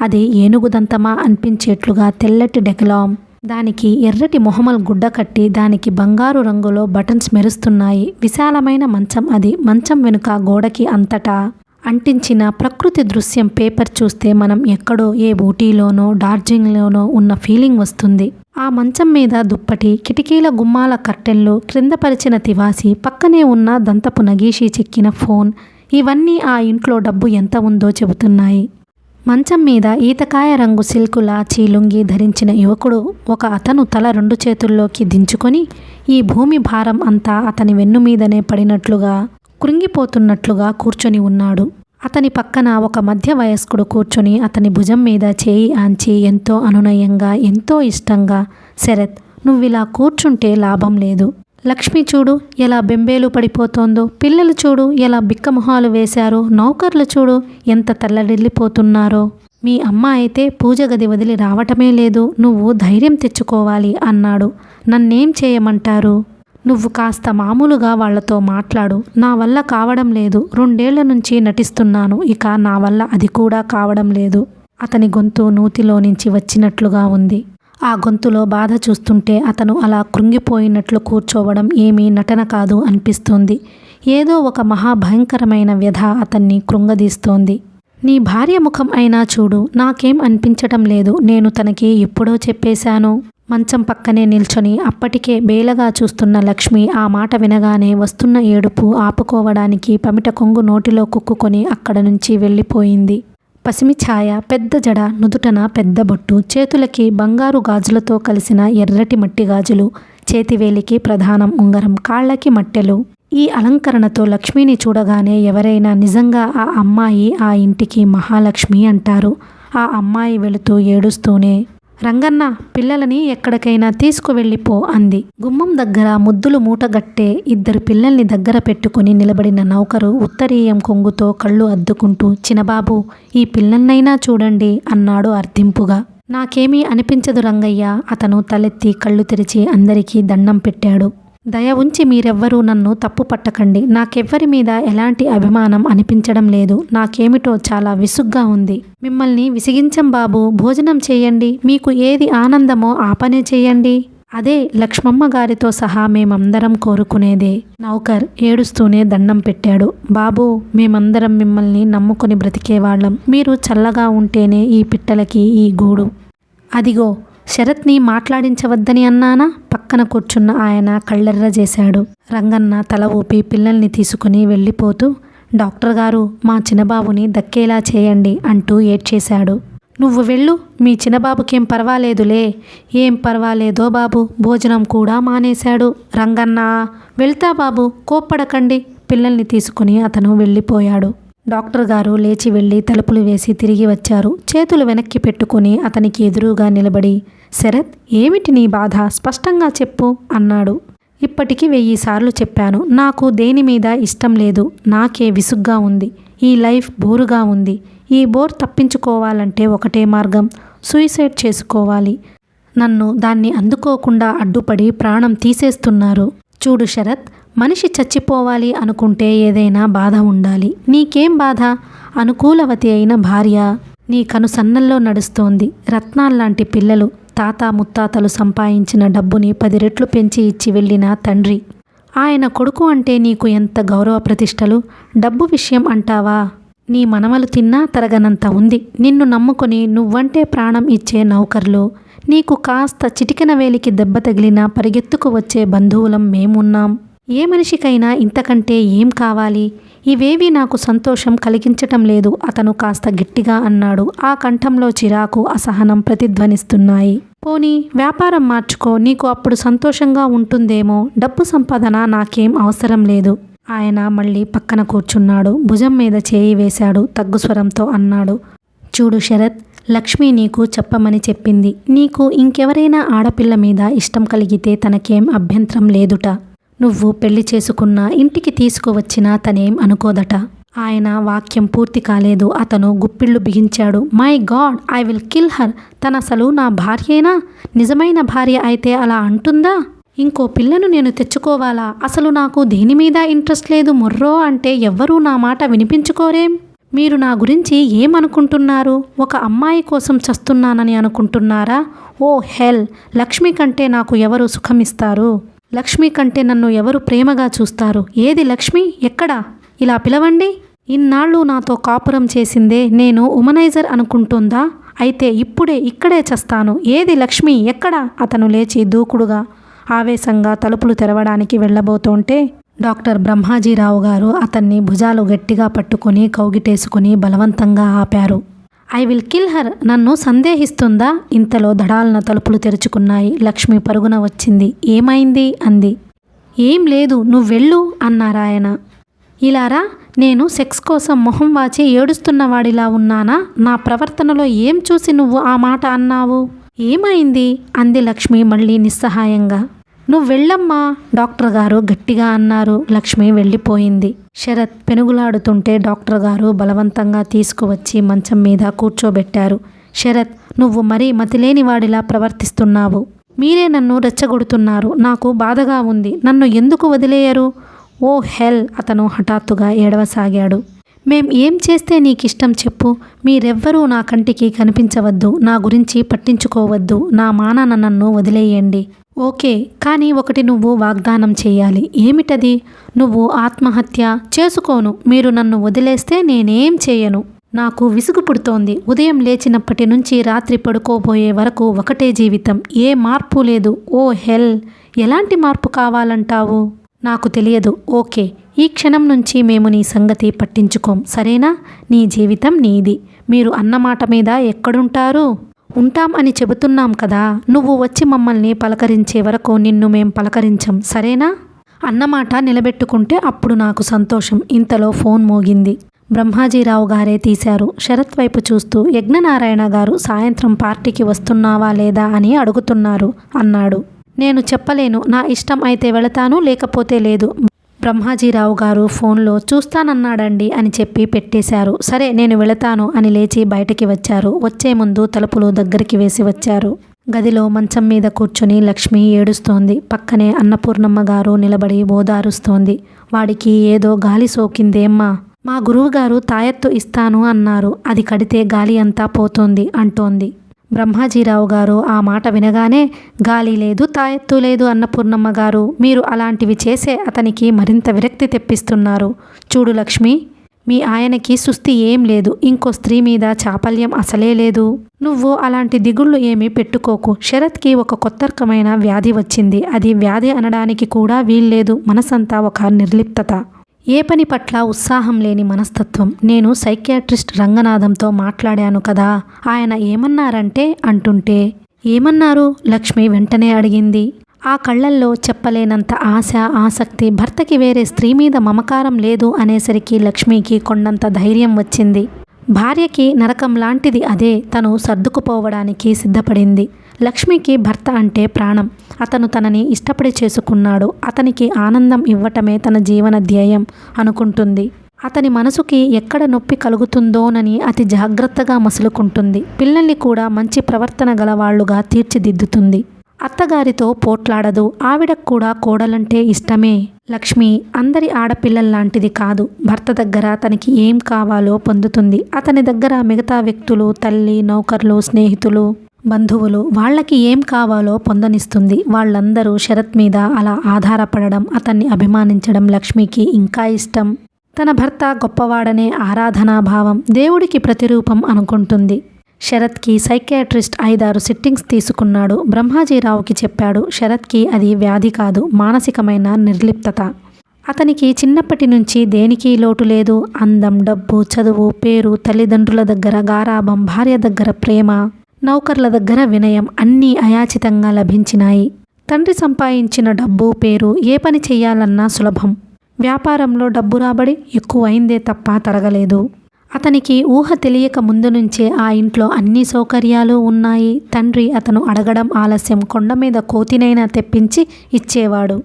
అది ఏనుగుదంతమా అనిపించేట్లుగా తెల్లటి డెకలాం, దానికి ఎర్రటి మొహమల్ గుడ్డ కట్టి దానికి బంగారు రంగులో బటన్స్ మెరుస్తున్నాయి. విశాలమైన మంచం అది. మంచం వెనుక గోడకి అంతటా అంటించిన ప్రకృతి దృశ్యం. పేపర్ చూస్తే మనం ఎక్కడో ఏ ఊటీలోనో డార్జిలింగ్లోనో ఉన్న ఫీలింగ్ వస్తుంది. ఆ మంచం మీద దుప్పటి, కిటికీల గుమ్మాల కర్టెన్లు, క్రింద పరిచిన తివాసి, పక్కనే ఉన్న దంతపు నగీషి చెక్కిన ఫోన్, ఇవన్నీ ఆ ఇంట్లో డబ్బు ఎంత ఉందో చెబుతున్నాయి. మంచం మీద ఈతకాయ రంగు సిల్కు లాచీ లుంగి ధరించిన యువకుడు, ఒక అతను తల 2 చేతుల్లోకి దించుకొని ఈ భూమి భారం అంతా అతని వెన్నుమీదనే పడినట్లుగా, కృంగిపోతున్నట్లుగా కూర్చొని ఉన్నాడు. అతని పక్కన ఒక మధ్య వయస్కుడు కూర్చొని అతని భుజం మీద చేయి ఆంచి ఎంతో అనునయంగా, ఎంతో ఇష్టంగా, శరత్, నువ్విలా కూర్చుంటే లాభం లేదు. లక్ష్మి చూడు ఎలా బెంబేలు పడిపోతోందో, పిల్లలు చూడు ఎలా బిక్కమొహాలు వేశారో, నౌకర్లు చూడు ఎంత తల్లడిల్లిపోతున్నారో. మీ అమ్మ అయితే పూజ గది వదిలి రావటమే లేదు. నువ్వు ధైర్యం తెచ్చుకోవాలి అన్నాడు. నన్నేం చేయమంటారు? నువ్వు కాస్త మామూలుగా వాళ్లతో మాట్లాడు. నా వల్ల కావడం లేదు. 2 ఏళ్ల నుంచి నటిస్తున్నాను. ఇక నా వల్ల అది కూడా కావడం లేదు. అతని గొంతు నూతిలో నుంచి వచ్చినట్లుగా ఉంది. ఆ గొంతులో బాధ చూస్తుంటే అతను అలా కృంగిపోయినట్లు కూర్చోవడం ఏమీ నటన కాదు అనిపిస్తోంది. ఏదో ఒక మహాభయంకరమైన వ్యధ అతన్ని కృంగదీస్తోంది. నీ భార్య ముఖం అయినా చూడు. నాకేం అనిపించటం లేదు. నేను తనకి ఎప్పుడో చెప్పేశాను. మంచం పక్కనే నిల్చొని అప్పటికే బేలగా చూస్తున్న లక్ష్మి ఆ మాట వినగానే వస్తున్న ఏడుపు ఆపుకోవడానికి పమిట కొంగు నోటిలో కుక్కుకొని అక్కడ నుంచి వెళ్ళిపోయింది. పసిమి ఛాయ, పెద్ద జడ, నుదుటన పెద్ద బొట్టు, చేతులకి బంగారు గాజులతో కలిసిన ఎర్రటి మట్టి గాజులు, చేతివేలికి ప్రధానం ఉంగరం, కాళ్ళకి మట్టెలు. ఈ అలంకరణతో లక్ష్మిని చూడగానే ఎవరైనా నిజంగా ఆ అమ్మాయి ఆ ఇంటికి మహాలక్ష్మి అంటారు. ఆ అమ్మాయి వెళుతూ ఏడుస్తూనే, రంగన్న, పిల్లలని ఎక్కడికైనా తీసుకువెళ్ళిపో అంది. గుమ్మం దగ్గర ముద్దులు మూటగట్టే 2 పిల్లల్ని దగ్గర పెట్టుకుని నిలబడిన నౌకరు ఉత్తరీయం కొంగుతో కళ్ళు అద్దుకుంటూ, చినబాబు, ఈ పిల్లల్నైనా చూడండి అన్నాడు అర్థింపుగా. నాకేమీ అనిపించదు రంగయ్య. అతను తలెత్తి కళ్ళు తెరిచి అందరికీ దండం పెట్టాడు. దయ ఉంచి మీరెవ్వరూ నన్ను తప్పు పట్టకండి. నాకెవ్వరి మీద ఎలాంటి అభిమానం అనిపించడం లేదు. నాకేమిటో చాలా విసుగ్గా ఉంది. మిమ్మల్ని విసిగించం బాబు. భోజనం చేయండి. మీకు ఏది ఆనందమో ఆ పనే చేయండి. అదే లక్ష్మమ్మ గారితో సహా మేమందరం కోరుకునేదే. నౌకర్ ఏడుస్తూనే దండం పెట్టాడు. బాబూ, మేమందరం మిమ్మల్ని నమ్ముకొని బ్రతికేవాళ్ళం. మీరు చల్లగా ఉంటేనే ఈ పిట్టలకి ఈ గూడు. అదిగో, శరత్ని మాట్లాడించవద్దని అన్నానా? పక్కన కూర్చున్న ఆయన కళ్ళెర్ర చేశాడు. రంగన్న తల ఊపి పిల్లల్ని తీసుకుని వెళ్ళిపోతూ, డాక్టర్ గారు, మా చిన్నబాబుని దక్కేలా చేయండి అంటూ ఏడ్చేశాడు. నువ్వు వెళ్ళు, మీ చిన్నబాబుకేం పర్వాలేదులే. ఏం పర్వాలేదో బాబు, భోజనం కూడా మానేశాడు. రంగన్న, వెళ్తా బాబు, కోప్పడకండి. పిల్లల్ని తీసుకుని అతను వెళ్ళిపోయాడు. డాక్టర్ గారు లేచి వెళ్ళి తలుపులు వేసి తిరిగి వచ్చారు. చేతులు వెనక్కి పెట్టుకుని అతనికి ఎదురుగా నిలబడి, శరత్, ఏమిటి నీ బాధ? స్పష్టంగా చెప్పు అన్నాడు. ఇప్పటికి 1000 సార్లు చెప్పాను. నాకు దేని మీద ఇష్టం లేదు. నాకే విసుగ్గా ఉంది. ఈ లైఫ్ బోరుగా ఉంది. ఈ బోర్ తప్పించుకోవాలంటే ఒకటే మార్గం, సూసైడ్ చేసుకోవాలి. నన్ను దాన్ని అందుకోకుండా అడ్డుపడి ప్రాణం తీసేస్తున్నారు. చూడు శరత్, మనిషి చచ్చిపోవాలి అనుకుంటే ఏదైనా బాధ ఉండాలి. నీకేం బాధ? అనుకూలవతి అయిన భార్య, నీ కనుసన్నల్లో నడుస్తోంది. రత్నాల్లాంటి పిల్లలు, తాత ముత్తాతలు సంపాదించిన డబ్బుని 10 రెట్లు పెంచి ఇచ్చి వెళ్ళిన తండ్రి. ఆయన కొడుకు అంటే నీకు ఎంత గౌరవ ప్రతిష్టలు. డబ్బు విషయం అంటావా? నీ మనమలు తిన్నా తరగనంత ఉంది. నిన్ను నమ్ముకొని నువ్వంటే ప్రాణం ఇచ్చే నౌకర్లు, నీకు కాస్త చిటికెన వేలికి దెబ్బ తగిలినా పరిగెత్తుకు వచ్చే బంధువులం మేమున్నాం. ఏ మనిషికైనా ఇంతకంటే ఏం కావాలి? ఇవేవీ నాకు సంతోషం కలిగించటం లేదు అతను కాస్త గట్టిగా అన్నాడు. ఆ కంఠంలో చిరాకు, అసహనం ప్రతిధ్వనిస్తున్నాయి. పోనీ వ్యాపారం మార్చుకో, నీకు అప్పుడు సంతోషంగా ఉంటుందేమో. డబ్బు సంపాదన నాకేం అవసరం లేదు. ఆయన మళ్ళీ పక్కన కూర్చున్నాడు. భుజం మీద చేయి వేశాడు. తగ్గుస్వరంతో అన్నాడు, చూడు శరత్, లక్ష్మి నీకు చెప్పమని చెప్పింది. నీకు ఇంకెవరైనా ఆడపిల్ల మీద ఇష్టం కలిగితే తనకేం అభ్యంతరం లేదుట. నువ్వు పెళ్లి చేసుకున్నా, ఇంటికి తీసుకువచ్చినా తనేం అనుకోదట. ఆయన వాక్యం పూర్తి కాలేదు. అతను గుప్పిళ్ళు బిగించాడు. My God, I will kill her. తనసలు నా భార్యేనా? నిజమైన భార్య అయితే అలా అంటుందా? ఇంకో పిల్లను నేను తెచ్చుకోవాలా? అసలు నాకు దేని మీద ఇంట్రెస్ట్ లేదు. మొర్రో అంటే ఎవ్వరూ నా మాట వినిపించుకోరేం. మీరు నా గురించి ఏమనుకుంటున్నారు? ఒక అమ్మాయి కోసం చస్తున్నానని అనుకుంటున్నారా? ఓ హెల్, లక్ష్మి కంటే నాకు ఎవరు సుఖమిస్తారు? లక్ష్మి కంటే నన్ను ఎవరు ప్రేమగా చూస్తారు? ఏది లక్ష్మి? ఎక్కడా? ఇలా పిలవండి. ఇన్నాళ్ళు నాతో కాపురం చేసిందే నేను ఉమనైజర్ అనుకుంటుందా? అయితే ఇప్పుడే ఇక్కడే చస్తాను. ఏది లక్ష్మి? ఎక్కడా? అతను లేచి దూకుడుగా, ఆవేశంగా తలుపులు తెరవడానికి వెళ్ళబోతుంటే డాక్టర్ బ్రహ్మాజీరావు గారు అతన్ని భుజాలు గట్టిగా పట్టుకుని కౌగిటేసుకుని బలవంతంగా ఆపారు. I will kill her. నన్ను సందేహిస్తుందా? ఇంతలో దడాలన తలుపులు తెరుచుకున్నాయి. లక్ష్మి పరుగున వచ్చింది. ఏమైంది అంది. ఏం లేదు, నువ్వెళ్ళు అన్నారాయన. ఇలారా, నేను సెక్స్ కోసం మొహం వాచి ఏడుస్తున్నవాడిలా ఉన్నానా? నా ప్రవర్తనలో ఏం చూసి నువ్వు ఆ మాట అన్నావు? ఏమైంది అంది లక్ష్మి మళ్ళీ నిస్సహాయంగా. నువ్వెళ్ళమ్మా, డాక్టర్ గారు గట్టిగా అన్నారు. లక్ష్మి వెళ్ళిపోయింది. శరత్ పెనుగులాడుతుంటే డాక్టర్ గారు బలవంతంగా తీసుకువచ్చి మంచం మీద కూర్చోబెట్టారు. శరత్, నువ్వు మరీ మతిలేనివాడిలా ప్రవర్తిస్తున్నావు. మీరే నన్ను రెచ్చగొడుతున్నారు. నాకు బాధగా ఉంది. నన్ను ఎందుకు వదిలేయరు? ఓ హెల్, అతను హఠాత్తుగా ఏడవసాగాడు. మేం ఏం చేస్తే నీకిష్టం చెప్పు? మీరెవ్వరూ నా కంటికి కనిపించవద్దు. నా గురించి పట్టించుకోవద్దు. నా మానాన నన్ను వదిలేయండి. ఓకే, కానీ ఒకటి నువ్వు వాగ్దానం చేయాలి. ఏమిటది? నువ్వు ఆత్మహత్య చేసుకోను. మీరు నన్ను వదిలేస్తే నేనేం చేయను. నాకు విసుగు పుడుతోంది. ఉదయం లేచినప్పటి నుంచి రాత్రి పడుకోబోయే వరకు ఒకటే జీవితం. ఏ మార్పు లేదు. ఓ హెల్, ఎలాంటి మార్పు కావాలంటావు? నాకు తెలియదు. ఓకే, ఈ క్షణం నుంచి మేము నీ సంగతి పట్టించుకోం, సరేనా? నీ జీవితం నీది. మీరు అన్నమాట మీద ఎక్కడుంటారు? ఉంటాం అని చెబుతున్నాం కదా. నువ్వు వచ్చి మమ్మల్ని పలకరించే వరకు నిన్ను మేం పలకరించం, సరేనా? అన్నమాట నిలబెట్టుకుంటే అప్పుడు నాకు సంతోషం. ఇంతలో ఫోన్ మోగింది. బ్రహ్మాజీరావు గారే తీశారు. శరత్ వైపు చూస్తూ యజ్ఞనారాయణ గారు సాయంత్రం పార్టీకి వస్తున్నావా లేదా అని అడుగుతున్నారు అన్నాడు. నేను చెప్పలేను, నా ఇష్టం అయితే వెళతాను, లేకపోతే లేదు. బ్రహ్మాజీరావు గారు ఫోన్లో చూస్తానన్నాడండి అని చెప్పి పెట్టేశారు. సరే నేను వెళతాను అని లేచి బయటికి వచ్చారు. వచ్చే ముందు తలుపులు దగ్గరికి వేసి వచ్చారు. గదిలో మంచం మీద కూర్చుని లక్ష్మి ఏడుస్తోంది. పక్కనే అన్నపూర్ణమ్మ గారు నిలబడి ఓదారుస్తోంది. వాడికి ఏదో గాలి సోకిందేమ్మా, మా గురువుగారు తాయెత్తు ఇస్తాను అన్నారు, అది కడితే గాలి అంతా పోతోంది అంటోంది. బ్రహ్మాజీరావు గారు ఆ మాట వినగానే, గాలి లేదు తాయెత్తు లేదు అన్నపూర్ణమ్మ గారు, మీరు అలాంటివి చేసే అతనికి మరింత విరక్తి తెప్పిస్తున్నారు. చూడు లక్ష్మి, మీ ఆయనకి సుస్థి ఏం లేదు, ఇంకో స్త్రీ మీద చాపల్యం అసలే లేదు. నువ్వు అలాంటి దిగుళ్ళు ఏమీ పెట్టుకోకు. శరత్కి ఒక కొత్త రకమైన వ్యాధి వచ్చింది. అది వ్యాధి అనడానికి కూడా వీల్లేదు. మనసంతా ఒక నిర్లిప్తత, ఏ పని పట్ల ఉత్సాహం లేని మనస్తత్వం. నేను సైకియాట్రిస్ట్ రంగనాథంతో మాట్లాడాను కదా, ఆయన ఏమన్నారంటే అంటుంటే, ఏమన్నారు లక్ష్మి వెంటనే అడిగింది. ఆ కళ్ళల్లో చెప్పలేనంత ఆశ, ఆసక్తి. భర్తకి వేరే స్త్రీ మీద మమకారం లేదు అనేసరికి లక్ష్మికి కొండంత ధైర్యం వచ్చింది. భార్యకి నరకం లాంటిది అదే. తను సర్దుకుపోవడానికి సిద్ధపడింది. లక్ష్మికి భర్త అంటే ప్రాణం. అతను తనని ఇష్టపడి చేసుకున్నాడు. అతనికి ఆనందం ఇవ్వటమే తన జీవన ధ్యేయం అనుకుంటుంది. అతని మనసుకి ఎక్కడ నొప్పి కలుగుతుందోనని అతి జాగ్రత్తగా మసులుకుంటుంది. పిల్లల్ని కూడా మంచి ప్రవర్తన గలవాళ్లుగా తీర్చిదిద్దుతుంది. అత్తగారితో పోట్లాడదు. ఆవిడకు కూడా కోడలంటే ఇష్టమే. లక్ష్మి అందరి ఆడపిల్లల్లాంటిది కాదు. భర్త దగ్గర తనకి ఏం కావాలో పొందుతుంది. అతని దగ్గర మిగతా వ్యక్తులు, తల్లి, నౌకర్లు, స్నేహితులు, బంధువులు, వాళ్ళకి ఏం కావాలో పొందనిస్తుంది. వాళ్ళందరూ శరత్ మీద అలా ఆధారపడడం, అతన్ని అభిమానించడం లక్ష్మికి ఇంకా ఇష్టం. తన భర్త గొప్పవాడనే ఆరాధనాభావం, దేవుడికి ప్రతిరూపం అనుకుంటుంది. శరత్కి సైకియాట్రిస్ట్ 5-6 సిట్టింగ్స్ తీసుకున్నాడు. బ్రహ్మాజీరావుకి చెప్పాడు. శరత్కి అది వ్యాధి కాదు, మానసికమైన నిర్లిప్తత. అతనికి చిన్నప్పటి నుంచి దేనికి లోటు లేదు. అందం, డబ్బు, చదువు, పేరు, తల్లిదండ్రుల దగ్గర గారాబం, భార్య దగ్గర ప్రేమ, నౌకర్ల దగ్గర వినయం అన్నీ అయాచితంగా లభించినాయి. తండ్రి సంపాదించిన డబ్బు, పేరు ఏ పని చెయ్యాలన్నా సులభం. వ్యాపారంలో డబ్బు రాబడి ఎక్కువైందే తప్ప తరగలేదు. అతనికి ఊహ తెలియక ముందు నుంచే ఆ ఇంట్లో అన్ని సౌకర్యాలు ఉన్నాయి. తండ్రి అతను అడగడం ఆలస్యం, కొండ మీద కోతినైనా తెప్పించి ఇచ్చేవాడు.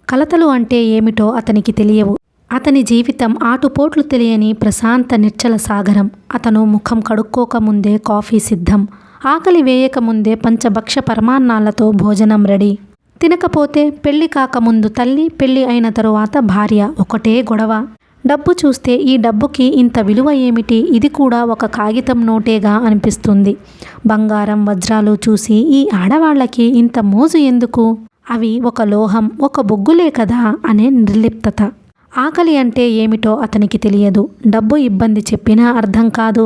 కలతలు అంటే ఏమిటో అతనికి తెలియవు. అతని జీవితం ఆటుపోట్లు తెలియని ప్రశాంత నిర్చల సాగరం. అతను ముఖం కడుక్కోకముందే కాఫీ సిద్ధం. ఆకలి వేయకముందే పంచభక్ష పరమాన్నాలతో భోజనం రెడీ. తినకపోతే పెళ్లి కాకముందు తల్లి, పెళ్లి అయిన తరువాత భార్య, ఒకటే గొడవ. డబ్బు చూస్తే ఈ డబ్బుకి ఇంత విలువ ఏమిటి, ఇది కూడా ఒక కాగితం నోటేగా అనిపిస్తుంది. బంగారం, వజ్రాలు చూసి ఈ ఆడవాళ్లకి ఇంత మోజు ఎందుకు, అవి ఒక లోహం, ఒక బొగ్గులే కదా అనే నిర్లిప్తత. ఆకలి అంటే ఏమిటో అతనికి తెలియదు. డబ్బు ఇబ్బంది చెప్పినా అర్థం కాదు.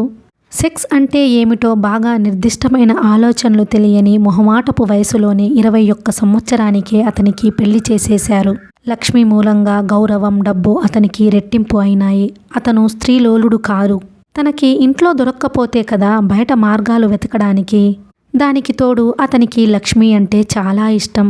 సెక్స్ అంటే ఏమిటో బాగా నిర్దిష్టమైన ఆలోచనలు తెలియని మొహమాటపు వయసులోనే 21 సంవత్సరానికే అతనికి పెళ్లి చేసేశారు. లక్ష్మి మూలంగా గౌరవం, డబ్బు అతనికి రెట్టింపు అయినాయి. అతను స్త్రీలోలుడు కాదు. తనకి ఇంట్లో దొరక్కపోతే కదా బయట మార్గాలు వెతకడానికి. దానికి తోడు అతనికి లక్ష్మి అంటే చాలా ఇష్టం.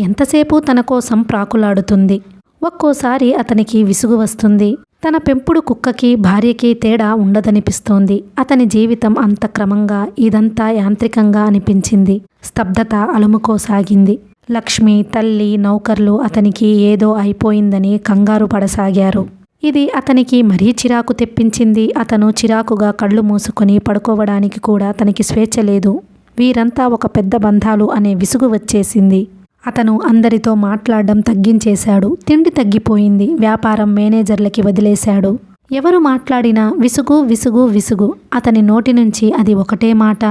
ఎంతసేపు తన కోసం ప్రాకులాడుతుంది. ఒక్కోసారి అతనికి విసుగు వస్తుంది. తన పెంపుడు కుక్కకి, భార్యకి తేడా ఉండదనిపిస్తోంది. అతని జీవితం అంత క్రమంగా, ఇదంతా యాంత్రికంగా అనిపించింది. స్తబ్దత అలుముకోసాగింది. లక్ష్మి, తల్లి, నౌకర్లు అతనికి ఏదో అయిపోయిందని కంగారు పడసాగారు. ఇది అతనికి మరీ చిరాకు తెప్పించింది. అతను చిరాకుగా కళ్ళు మూసుకొని పడుకోవడానికి కూడా తనకి స్వేచ్ఛ లేదు. వీరంతా ఒక పెద్ద బంధాలు అనే విసుగు వచ్చేసింది. అతను అందరితో మాట్లాడడం తగ్గించేశాడు. తిండి తగ్గిపోయింది. వ్యాపారం మేనేజర్లకి వదిలేశాడు. ఎవరు మాట్లాడినా విసుగు, విసుగు, విసుగు. అతని నోటి నుంచి అది ఒకటే మాట.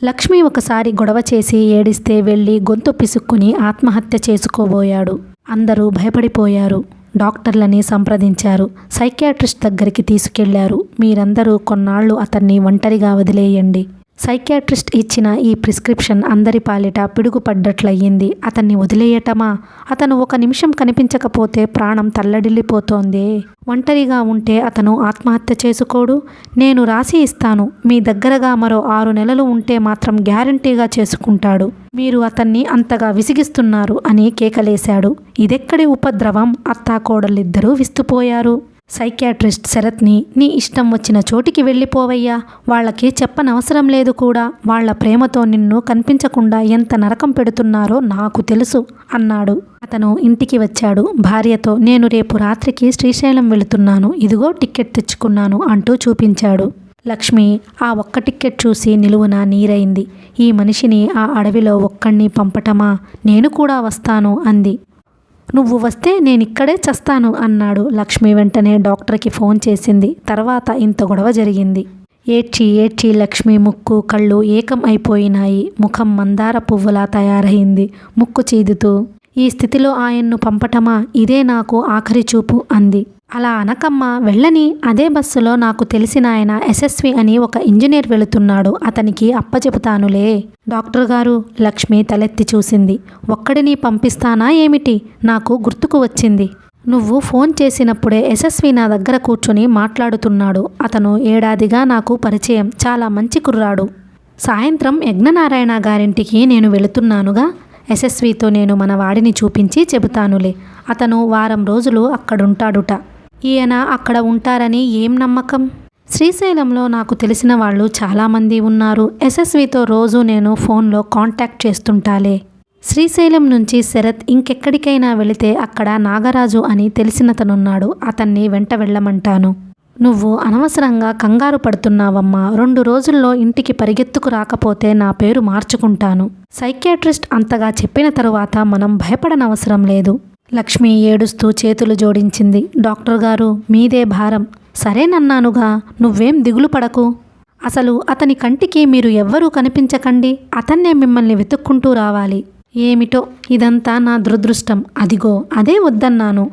లక్ష్మి ఒకసారి గొడవ చేసి ఏడిస్తే వెళ్ళి గొంతు పిసుక్కుని ఆత్మహత్య చేసుకోబోయాడు. అందరూ భయపడిపోయారు. డాక్టర్లని సంప్రదించారు. సైకియాట్రిస్ట్ దగ్గరికి తీసుకెళ్లారు. మీరందరూ కొన్నాళ్లు అతన్ని ఒంటరిగా వదిలేయండి. సైకియాట్రిస్ట్ ఇచ్చిన ఈ ప్రిస్క్రిప్షన్ అందరి పాలిట పిడుగుపడ్డట్లయ్యింది. అతన్ని వదిలేయటమా? అతను ఒక నిమిషం కనిపించకపోతే ప్రాణం తల్లడిల్లిపోతోందే. ఒంటరిగా ఉంటే అతను ఆత్మహత్య చేసుకోడు. నేను రాసి ఇస్తాను. మీ దగ్గరగా మరో 6 నెలలు ఉంటే మాత్రం గ్యారంటీగా చేసుకుంటాడు. మీరు అతన్ని అంతగా విసిగిస్తున్నారు అని కేకలేశాడు. ఇదెక్కడి ఉపద్రవం? అత్తాకోడలిద్దరూ విస్తుపోయారు. సైకియాట్రిస్ట్ శరత్ని, నీ ఇష్టం వచ్చిన చోటికి వెళ్ళిపోవయ్యా, వాళ్ళకి చెప్పనవసరం లేదు కూడా, వాళ్ల ప్రేమతో నిన్ను కనిపించకుండా ఎంత నరకం పెడుతున్నారో నాకు తెలుసు అన్నాడు. అతను ఇంటికి వచ్చాడు. భార్యతో, నేను రేపు రాత్రికి శ్రీశైలం వెళుతున్నాను, ఇదిగో టిక్కెట్ తెచ్చుకున్నాను అంటూ చూపించాడు. లక్ష్మి ఆ ఒక్క టిక్కెట్ చూసి నిలువున నీరైంది. ఈ మనిషిని ఆ అడవిలో ఒక్కణ్ణి పంపటమా, నేను కూడా వస్తాను అంది. నువ్వు వస్తే నేనిక్కడే చస్తాను అన్నాడు. లక్ష్మి వెంటనే డాక్టర్కి ఫోన్ చేసింది. తర్వాత ఇంత గొడవ జరిగింది. ఏడ్చి ఏడ్చి లక్ష్మి ముక్కు కళ్ళు ఏకం అయిపోయినాయి. ముఖం మందార పువ్వులా తయారైంది. ముక్కు చీదుతూ, ఈ స్థితిలో ఆయన్ను పంపటమా, ఇదే నాకు ఆఖరి చూపు అంది. అలా అనకమ్మా, వెళ్ళని. అదే బస్సులో నాకు తెలిసిన ఆయన యశస్వి అని ఒక ఇంజనీర్ వెళుతున్నాడు, అతనికి అప్పచెపుతానులే. డాక్టర్ గారు, లక్ష్మి తలెత్తి చూసింది. ఒక్కడిని పంపిస్తానా ఏమిటి? నాకు గుర్తుకు వచ్చింది. నువ్వు ఫోన్ చేసినప్పుడే యశస్వి నా దగ్గర కూర్చొని మాట్లాడుతున్నాడు. అతను ఏడాదిగా నాకు పరిచయం, చాలా మంచి కుర్రాడు. సాయంత్రం యజ్ఞనారాయణ గారింటికి నేను వెళుతున్నానుగా, యశస్వితో నేను మన వాడిని చూపించి చెబుతానులే. అతను వారం రోజులు అక్కడుంటాడుట. ఈయన అక్కడ ఉంటారని ఏం నమ్మకం? శ్రీశైలంలో నాకు తెలిసిన వాళ్ళు చాలామంది ఉన్నారు. యశస్వితో రోజు నేను ఫోన్లో కాంటాక్ట్ చేస్తుంటాలే. శ్రీశైలం నుంచి శరత్ ఇంకెక్కడికైనా వెళితే అక్కడ నాగరాజు అని తెలిసినతనున్నాడు, అతన్ని వెంట వెళ్ళమంటాను. నువ్వు అనవసరంగా కంగారు పడుతున్నావమ్మా. 2 రోజుల్లో ఇంటికి పరిగెత్తుకు రాకపోతే నా పేరు మార్చుకుంటాను. సైకియాట్రిస్ట్ అంతగా చెప్పిన తరువాత మనం భయపడనవసరం లేదు. లక్ష్మి ఏడుస్తూ చేతులు జోడించింది. డాక్టర్ గారు, మీదే భారం. సరేనన్నానుగా, నువ్వేం దిగులు పడకు. అసలు అతని కంటికి మీరు ఎవ్వరూ కనిపించకండి, అతన్నే మిమ్మల్ని వెతుక్కుంటూ రావాలి. ఏమిటో ఇదంతా నా దురదృష్టం. అదిగో అదే వద్దన్నాను.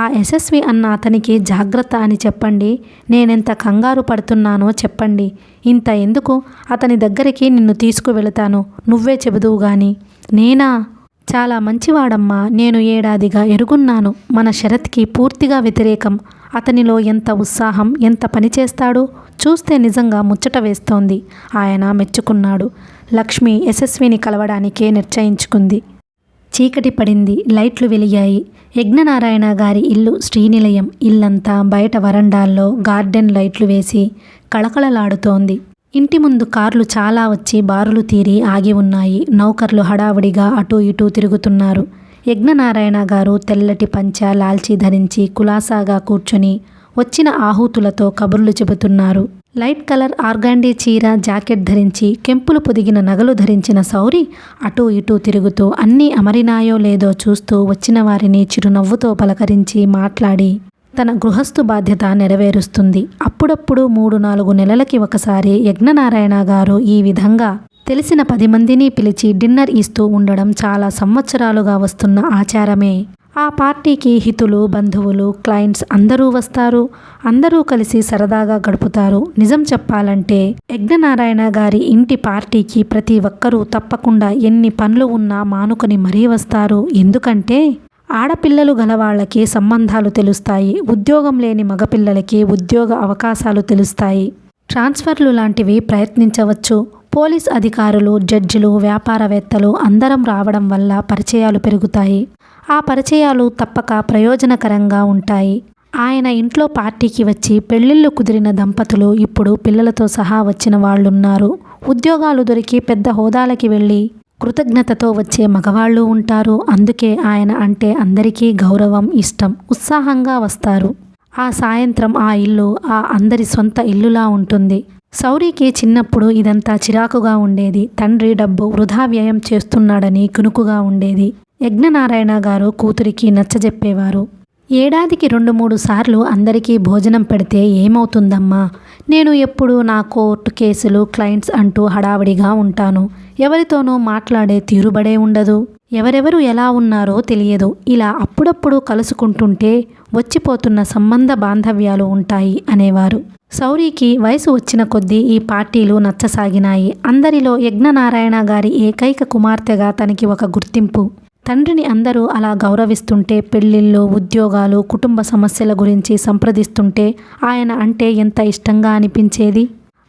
ఆ యశస్వి అన్న అతనికి జాగ్రత్త అని చెప్పండి. నేనెంత కంగారు పడుతున్నానో చెప్పండి. ఇంత ఎందుకు, అతని దగ్గరికి నిన్ను తీసుకువెళతాను, నువ్వే చెబుదువు గాని. నేనా? చాలా మంచివాడమ్మా. నేను ఏడాదిగా ఎరుగున్నాను. మన శరత్కి పూర్తిగా వ్యతిరేకం. అతనిలో ఎంత ఉత్సాహం, ఎంత పని చేస్తాడు, చూస్తే నిజంగా ముచ్చట వేస్తోంది. ఆయన మెచ్చుకున్నాడు. లక్ష్మి యశస్విని కలవడానికే నిశ్చయించుకుంది. చీకటి పడింది. లైట్లు వెలిగాయి. యజ్ఞనారాయణ గారి ఇల్లు శ్రీనిలయం. ఇల్లంతా బయట వరండాల్లో గార్డెన్ లైట్లు వేసి కళకళలాడుతోంది. ఇంటి ముందు కార్లు చాలా వచ్చి బారులు తీరి ఆగి ఉన్నాయి. నౌకర్లు హడావుడిగా అటూ ఇటూ తిరుగుతున్నారు. యజ్ఞనారాయణ గారు తెల్లటి పంచ లాల్చీ ధరించి కులాసాగా కూర్చొని వచ్చిన ఆహూతులతో కబుర్లు చెబుతున్నారు. లైట్ కలర్ ఆర్గాండీ చీర, జాకెట్ ధరించి కెంపులు పొదిగిన నగలు ధరించిన సౌరి అటూ ఇటూ తిరుగుతూ అన్నీ అమరినాయో లేదో చూస్తూ వచ్చిన వారిని చిరునవ్వుతో పలకరించి మాట్లాడి తన గృహస్థు బాధ్యత నెరవేరుస్తుంది. అప్పుడప్పుడు 3-4 నెలలకి ఒకసారి యజ్ఞనారాయణ గారు ఈ విధంగా తెలిసిన 10 మందిని పిలిచి డిన్నర్ ఇస్తూ ఉండడం చాలా సంవత్సరాలుగా వస్తున్న ఆచారమే. ఆ పార్టీకి హితులు, బంధువులు, క్లయింట్స్ అందరూ వస్తారు. అందరూ కలిసి సరదాగా గడుపుతారు. నిజం చెప్పాలంటే యజ్ఞనారాయణ గారి ఇంటి పార్టీకి ప్రతి ఒక్కరూ తప్పకుండా ఎన్ని పనులు ఉన్నా మానుకొని మరీ వస్తారు. ఎందుకంటే ఆడపిల్లలు గలవాళ్ళకి సంబంధాలు తెలుస్తాయి. ఉద్యోగం లేని మగపిల్లలకి ఉద్యోగ అవకాశాలు తెలుస్తాయి. ట్రాన్స్ఫర్లు లాంటివి ప్రయత్నించవచ్చు. పోలీస్ అధికారులు, జడ్జిలు, వ్యాపారవేత్తలు అందరం రావడం వల్ల పరిచయాలు పెరుగుతాయి. ఆ పరిచయాలు తప్పక ప్రయోజనకరంగా ఉంటాయి. ఆయన ఇంట్లో పార్టీకి వచ్చి పెళ్లిళ్ళు కుదిరిన దంపతులు ఇప్పుడు పిల్లలతో సహా వచ్చిన వాళ్ళున్నారు. ఉద్యోగాలు దొరికి పెద్ద హోదాలకి వెళ్ళి కృతజ్ఞతతో వచ్చే మగవాళ్ళు ఉంటారు. అందుకే ఆయన అంటే అందరికీ గౌరవం, ఇష్టం. ఉత్సాహంగా వస్తారు. ఆ సాయంత్రం ఆ ఇల్లు ఆ అందరి సొంత ఇల్లులా ఉంటుంది. సౌరికి చిన్నప్పుడు ఇదంతా చిరాకుగా ఉండేది. తండ్రి డబ్బు వృధా వ్యయం చేస్తున్నాడని కునుకుగా ఉండేది. యజ్ఞనారాయణ గారు కూతురికి నచ్చజెప్పేవారు. ఏడాదికి 2-3 సార్లు అందరికీ భోజనం పెడితే ఏమవుతుందమ్మా? నేను ఎప్పుడు నా కోర్టు కేసులు, క్లయింట్స్ అంటూ హడావిడిగా ఉంటాను. ఎవరితోనూ మాట్లాడే తీరుబడే ఉండదు. ఎవరెవరు ఎలా ఉన్నారో తెలియదు. ఇలా అప్పుడప్పుడు కలుసుకుంటుంటే వచ్చిపోతున్న సంబంధ బాంధవ్యాలు ఉంటాయి అనేవారు. సౌరికి వయసు వచ్చిన కొద్దీ ఈ పార్టీలు నచ్చసాగినాయి. అందరిలో యజ్ఞనారాయణ గారి ఏకైక కుమార్తెగా తనకి ఒక గుర్తింపు. తండ్రిని అందరూ అలా గౌరవిస్తుంటే, పెళ్ళిళ్ళు, ఉద్యోగాలు, కుటుంబ సమస్యల గురించి సంప్రదిస్తుంటే ఆయన అంటే ఎంత ఇష్టంగా అనిపించేది.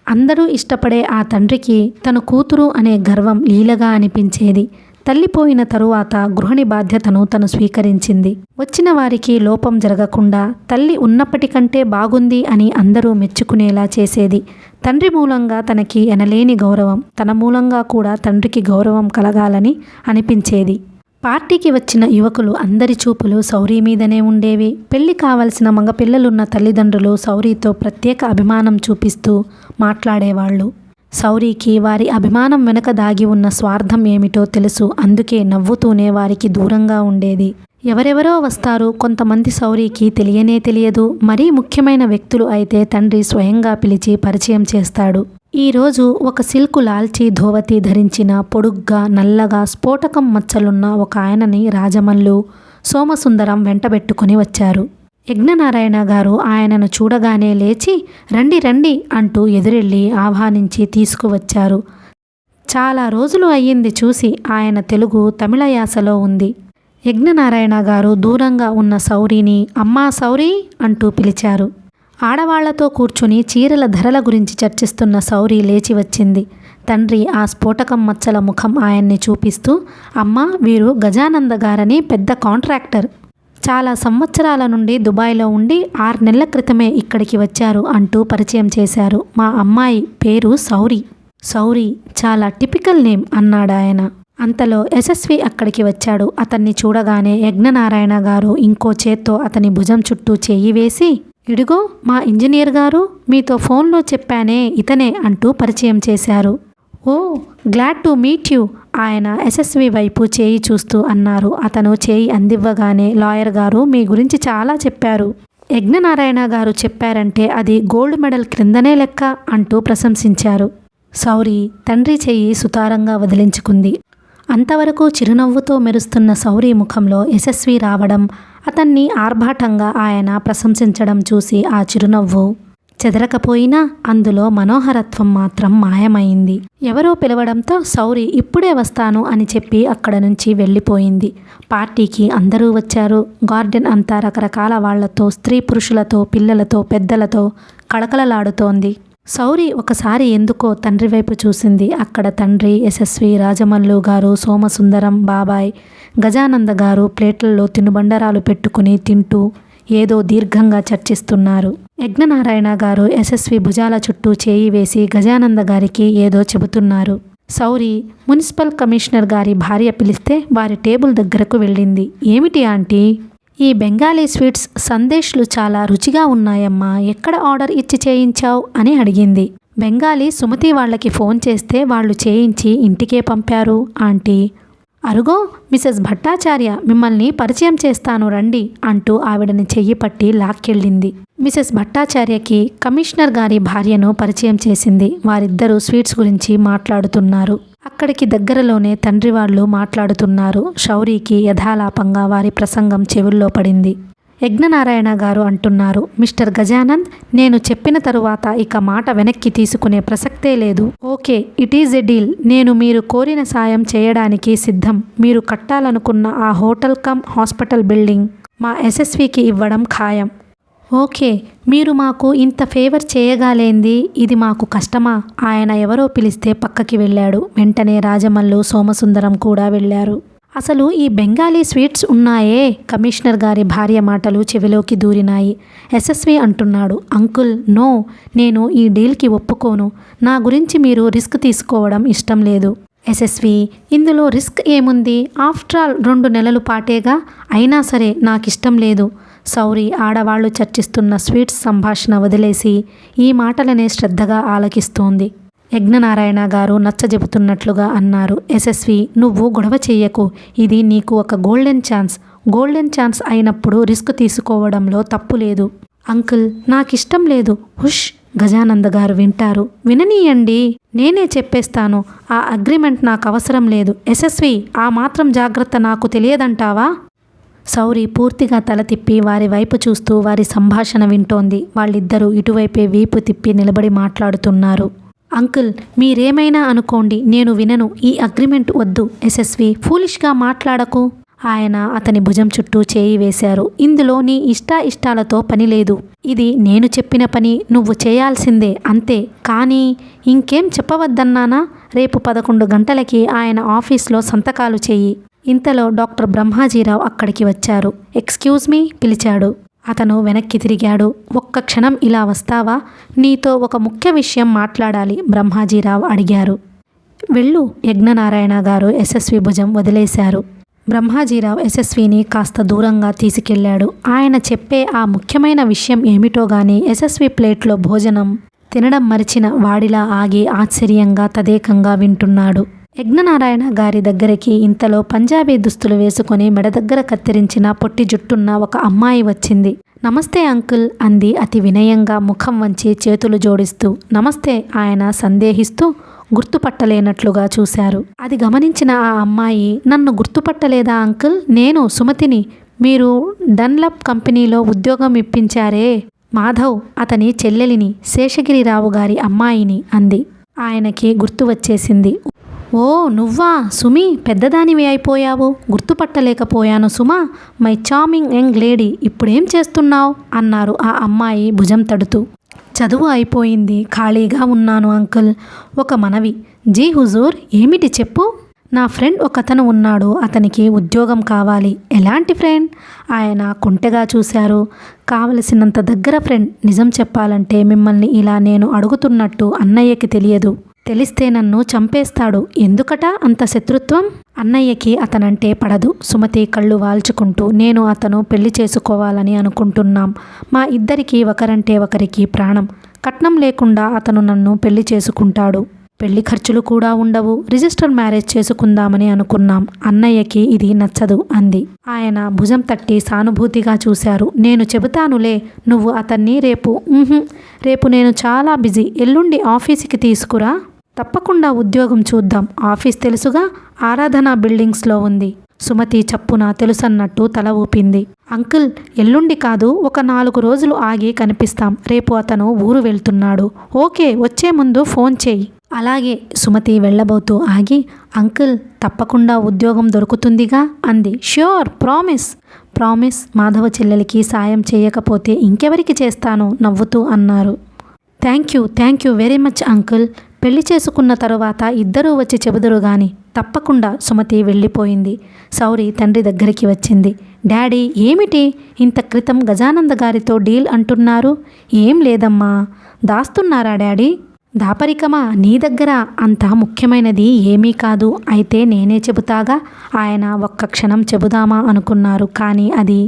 అందరూ ఇష్టపడే ఆ తండ్రికి తన కూతురు అనే గర్వం లీలగా అనిపించేది. తల్లిపోయిన తరువాత గృహిణి బాధ్యతను తను స్వీకరించింది. వచ్చిన వారికి లోపం జరగకుండా తల్లి ఉన్నప్పటికంటే బాగుంది అని అందరూ మెచ్చుకునేలా చేసేది. తండ్రి మూలంగా తనకి ఎనలేని గౌరవం, తన మూలంగా కూడా తండ్రికి గౌరవం కలగాలని అనిపించేది. పార్టీకి వచ్చిన యువకులు అందరి చూపులు శౌరి మీదనే ఉండేవి. పెళ్లి కావలసిన మగపిల్లలున్న తల్లిదండ్రులు శౌరితో ప్రత్యేక అభిమానం చూపిస్తూ మాట్లాడేవాళ్ళు. శౌరికి వారి అభిమానం వెనుక దాగి ఉన్న స్వార్థం ఏమిటో తెలుసు. అందుకే నవ్వుతూనే వారికి దూరంగా ఉండేది. ఎవరెవరో వస్తారు, కొంతమంది శౌరికి తెలియనే తెలియదు. మరీ ముఖ్యమైన వ్యక్తులు అయితే తండ్రి స్వయంగా పిలిచి పరిచయం చేస్తాడు. ఈరోజు ఒక సిల్కు లాల్చీ ధోవతి ధరించిన పొడుగ్గా నల్లగా స్ఫోటకం మచ్చలున్న ఒక ఆయనని రాజమల్లు, సోమసుందరం వెంటబెట్టుకుని వచ్చారు. యజ్ఞనారాయణ గారు ఆయనను చూడగానే లేచి రండి రండి అంటూ ఎదురెళ్ళి ఆహ్వానించి తీసుకువచ్చారు. చాలా రోజులు అయ్యింది చూసి. ఆయన తెలుగు తమిళ యాసలో ఉంది. యజ్ఞనారాయణ గారు దూరంగా ఉన్న శౌరిని అమ్మా శౌరి అంటూ పిలిచారు. ఆడవాళ్లతో కూర్చుని చీరల ధరల గురించి చర్చిస్తున్న శౌరి లేచి వచ్చింది. తండ్రి ఆ స్ఫోటకం మచ్చల ముఖం ఆయన్ని చూపిస్తూ, అమ్మా వీరు గజానంద గారని పెద్ద కాంట్రాక్టర్. చాలా సంవత్సరాల నుండి దుబాయ్లో ఉండి 6 నెలల క్రితమే ఇక్కడికి వచ్చారు అంటూ పరిచయం చేశారు. మా అమ్మాయి పేరు శౌరి. శౌరి చాలా టిపికల్ నేమ్ అన్నాడాయన. అంతలో యశస్వి అక్కడికి వచ్చాడు. అతన్ని చూడగానే యజ్ఞనారాయణ గారు ఇంకో చేత్తో అతని భుజం చుట్టూ చెయ్యి వేసి, ఇడుగో మా ఇంజనీర్ గారు, మీతో ఫోన్లో చెప్పానే ఇతనే అంటూ పరిచయం చేశారు. Oh glad to meet you ఆయన యశస్వి వైపు చేయి చూస్తూ అన్నారు. అతను చేయి అందివ్వగానే లాయర్ గారు మీ గురించి చాలా చెప్పారు. యజ్ఞనారాయణ గారు చెప్పారంటే అది గోల్డ్ మెడల్ క్రిందనే లెక్క అంటూ ప్రశంసించారు. శౌరి తండ్రి చెయ్యి సుతారంగా వదిలించుకుంది. అంతవరకు చిరునవ్వుతో మెరుస్తున్న శౌరి ముఖంలో యశస్వి రావడం, అతన్ని ఆర్భాటంగా ఆయన ప్రశంసించడం చూసి ఆ చిరునవ్వు చెదరకపోయినా అందులో మనోహరత్వం మాత్రం మాయమైంది. ఎవరో పిలవడంతో శౌరి ఇప్పుడే వస్తాను అని చెప్పి అక్కడ నుంచి వెళ్ళిపోయింది. పార్టీకి అందరూ వచ్చారు. గార్డెన్ అంతా రకరకాల వాళ్లతో, స్త్రీ పురుషులతో, పిల్లలతో, పెద్దలతో కళకళలాడుతోంది. శౌరి ఒకసారి ఎందుకో తండ్రి వైపు చూసింది. అక్కడ తండ్రి, యశస్వి, రాజమల్లు గారు, సోమసుందరం, బాబాయ్, గజానంద గారు ప్లేట్లలో తినుబండరాలు పెట్టుకుని తింటూ ఏదో దీర్ఘంగా చర్చిస్తున్నారు. యజ్ఞనారాయణ గారు యశస్వి భుజాల చుట్టూ చేయి వేసి గజానంద గారికి ఏదో చెబుతున్నారు. శౌరి మున్సిపల్ కమిషనర్ గారి భార్య పిలిస్తే వారి టేబుల్ దగ్గరకు వెళ్ళింది. ఏమిటి ఆంటీ? ఈ బెంగాలీ స్వీట్స్ సందేశ్లు చాలా రుచిగా ఉన్నాయమ్మా, ఎక్కడ ఆర్డర్ ఇచ్చి చేయించావు అని అడిగింది. బెంగాలీ సుమతి వాళ్ళకి ఫోన్ చేస్తే వాళ్ళు చేయించి ఇంటికే పంపారు ఆంటీ. అరుగో మిసెస్ భట్టాచార్య, మిమ్మల్ని పరిచయం చేస్తాను రండి అంటూ ఆవిడని చెయ్యి పట్టి లాక్కెళ్ళింది. మిసెస్ భట్టాచార్యకి కమిషనర్ గారి భార్యను పరిచయం చేసింది. వారిద్దరూ స్వీట్స్ గురించి మాట్లాడుతున్నారు. అక్కడికి దగ్గరలోనే తండ్రి వాళ్ళు మాట్లాడుతున్నారు. శౌరికి యథాలాపంగా వారి ప్రసంగం చెవుల్లో పడింది. యజ్ఞనారాయణ గారు అంటున్నారు, మిస్టర్ గజానంద్, నేను చెప్పిన తరువాత ఇక మాట వెనక్కి తీసుకునే ప్రసక్తే లేదు. Okay, it is a deal. నేను మీరు కోరిన సాయం చేయడానికి సిద్ధం. మీరు కట్టాలనుకున్న ఆ హోటల్ కమ్ హాస్పిటల్ బిల్డింగ్ మా యశస్వికి ఇవ్వడం ఖాయం. ఓకే, మీరు మాకు ఇంత ఫేవర్ చేయగాలేంది, ఇది మాకు కష్టమా? ఆయన ఎవరో పిలిస్తే పక్కకి వెళ్ళాడు. వెంటనే రాజమల్లు, సోమసుందరం కూడా వెళ్ళారు. అసలు ఈ బెంగాలీ స్వీట్స్ ఉన్నాయే? కమిషనర్ గారి భార్య మాటలు చెవిలోకి దూరినాయి. యశస్వి అంటున్నాడు, అంకుల్ నో, నేను ఈ డీల్కి ఒప్పుకోను. నా గురించి మీరు రిస్క్ తీసుకోవడం ఇష్టం లేదు. యశస్వి, ఇందులో రిస్క్ ఏముంది? ఆఫ్టర్ ఆల్ 2 నెలలు పాటేగా. అయినా సరే నాకిష్టం లేదు. శౌరి ఆడవాళ్లు చర్చిస్తున్న స్వీట్స్ సంభాషణ వదిలేసి ఈ మాటలనే శ్రద్ధగా ఆలకిస్తోంది. యజ్ఞనారాయణ గారు నచ్చజెబుతున్నట్లుగా అన్నారు. యశస్వి, నువ్వు గొడవ చెయ్యకు. ఇది నీకు ఒక గోల్డెన్ ఛాన్స్. గోల్డెన్ ఛాన్స్ అయినప్పుడు రిస్క్ తీసుకోవడంలో తప్పు లేదు. అంకుల్, నాకిష్టం లేదు. హుష్, గజానంద గారు వింటారు. విననీయండి, నేనే చెప్పేస్తాను. ఆ అగ్రిమెంట్ నాకు అవసరం లేదు. యశస్వి, ఆ మాత్రం జాగ్రత్త నాకు తెలియదంటావా? శౌరి పూర్తిగా తల తిప్పి వారి వైపు చూస్తూ వారి సంభాషణ వింటోంది. వాళ్ళిద్దరూ ఇటువైపే వీపు తిప్పి నిలబడి మాట్లాడుతున్నారు. అంకుల్, మీరేమైనా అనుకోండి, నేను వినను. ఈ అగ్రిమెంట్ వద్దు. యశస్వి, ఫూలిష్గా మాట్లాడకు. ఆయన అతని భుజం చుట్టూ చేయి వేశారు. ఇందులో నీ ఇష్టాలతో పని లేదు. ఇది నేను చెప్పిన పని, నువ్వు చేయాల్సిందే అంతే, కానీ ఇంకేం చెప్పవద్దన్నానా? రేపు 11 గంటలకి ఆయన ఆఫీస్లో సంతకాలు చెయ్యి. ఇంతలో డాక్టర్ బ్రహ్మాజీరావు అక్కడికి వచ్చారు. ఎక్స్క్యూజ్ మీ పిలిచాడు. అతను వెనక్కి తిరిగాడు. ఒక్క క్షణం ఇలా వస్తావా? నీతో ఒక ముఖ్య విషయం మాట్లాడాలి బ్రహ్మాజీరావు అడిగారు. వెళ్ళు. యజ్ఞనారాయణ గారు యశస్వి భుజం వదిలేశారు. బ్రహ్మాజీరావు యశస్విని కాస్త దూరంగా తీసుకెళ్లాడు. ఆయన చెప్పే ఆ ముఖ్యమైన విషయం ఏమిటో గాని యశస్వి ప్లేట్లో భోజనం తినడం మరిచిన వాడిలా ఆగి ఆశ్చర్యంగా తదేకంగా వింటున్నాడు. యజ్ఞనారాయణ గారి దగ్గరికి ఇంతలో పంజాబీ దుస్తులు వేసుకుని మెడ దగ్గర కత్తిరించిన పొట్టి జుట్టున్న ఒక అమ్మాయి వచ్చింది. నమస్తే అంకుల్ అంది అతి వినయంగా ముఖం వంచి చేతులు జోడిస్తూ. నమస్తే ఆయన సందేహిస్తూ గుర్తుపట్టలేనట్లుగా చూశారు. అది గమనించిన ఆ అమ్మాయి, నన్ను గుర్తుపట్టలేదా అంకుల్? నేను సుమతిని, మీరు డన్లప్ కంపెనీలో ఉద్యోగం ఇప్పించారే మాధవ్, అతని చెల్లెలిని, శేషగిరిరావు గారి అమ్మాయిని అంది. ఆయనకి గుర్తు వచ్చేసింది. ఓ నువ్వా సుమి, పెద్దదానివి అయిపోయావు. గుర్తుపట్టలేకపోయాను సుమా. మై చార్మింగ్ యంగ్ లేడీ, ఇప్పుడేం చేస్తున్నావు అన్నారు ఆ అమ్మాయి భుజం తడుతూ. చదువు అయిపోయింది, ఖాళీగా ఉన్నాను అంకుల్. ఒక మనవి. జీ హుజూర్, ఏమిటి చెప్పు. నా ఫ్రెండ్ ఒకతను ఉన్నాడు, అతనికి ఉద్యోగం కావాలి. ఎలాంటి ఫ్రెండ్? ఆయన కొంటెగా చూశారు. కావలసినంత దగ్గర ఫ్రెండ్. నిజం చెప్పాలంటే మిమ్మల్ని ఇలా నేను అడుగుతున్నట్టు అన్నయ్యకి తెలియదు. తెలిస్తే నన్ను చంపేస్తాడు. ఎందుకట అంత శత్రుత్వం? అన్నయ్యకి అతనంటే పడదు. సుమతి కళ్ళు వాల్చుకుంటూ, నేను అతను పెళ్లి చేసుకోవాలని అనుకుంటున్నాం. మా ఇద్దరికి ఒకరంటే ఒకరికి ప్రాణం. కట్నం లేకుండా అతను నన్ను పెళ్లి చేసుకుంటాడు. పెళ్లి ఖర్చులు కూడా ఉండవు. రిజిస్టర్ మ్యారేజ్ చేసుకుందామని అనుకున్నాం. అన్నయ్యకి ఇది నచ్చదు అంది. ఆయన భుజం తట్టి సానుభూతిగా చూశారు. నేను చెబుతానులే, నువ్వు అతన్ని రేపు నేను చాలా బిజీ. ఎల్లుండి ఆఫీసుకి తీసుకురా. తప్పకుండా ఉద్యోగం చూద్దాం. ఆఫీస్ తెలుసుగా, ఆరాధన బిల్డింగ్స్లో ఉంది. సుమతి చప్పున తెలుసన్నట్టు తల ఊపింది. అంకుల్, ఎల్లుండి కాదు, ఒక 4 రోజులు ఆగి కనిపిస్తాం. రేపు అతను ఊరు వెళ్తున్నాడు. ఓకే, వచ్చే ముందు ఫోన్ చేయి. అలాగే. సుమతి వెళ్ళబోతూ ఆగి, అంకుల్, తప్పకుండా ఉద్యోగం దొరుకుతుందిగా అంది. Sure, promise. మాధవ చెల్లెలికి సాయం చేయకపోతే ఇంకెవరికి చేస్తాను నవ్వుతూ అన్నారు. Thank you very much uncle. పెళ్లి చేసుకున్న తరువాత ఇద్దరూ వచ్చి చెబుదురు గాని. తప్పకుండా. సుమతి వెళ్ళిపోయింది. సౌరి తండ్రి దగ్గరికి వచ్చింది. డాడీ, ఏమిటి ఇంత క్రితం గజానంద గారితో డీల్ అంటున్నారు? ఏం లేదమ్మా. దాస్తున్నారా డాడీ? దాపరికమా? నీ దగ్గర అంత ముఖ్యమైనది ఏమీ కాదు. అయితే నేనే చెబుతాగా. ఆయన ఒక్క క్షణం చెబుదామా అనుకున్నారు. కానీ అది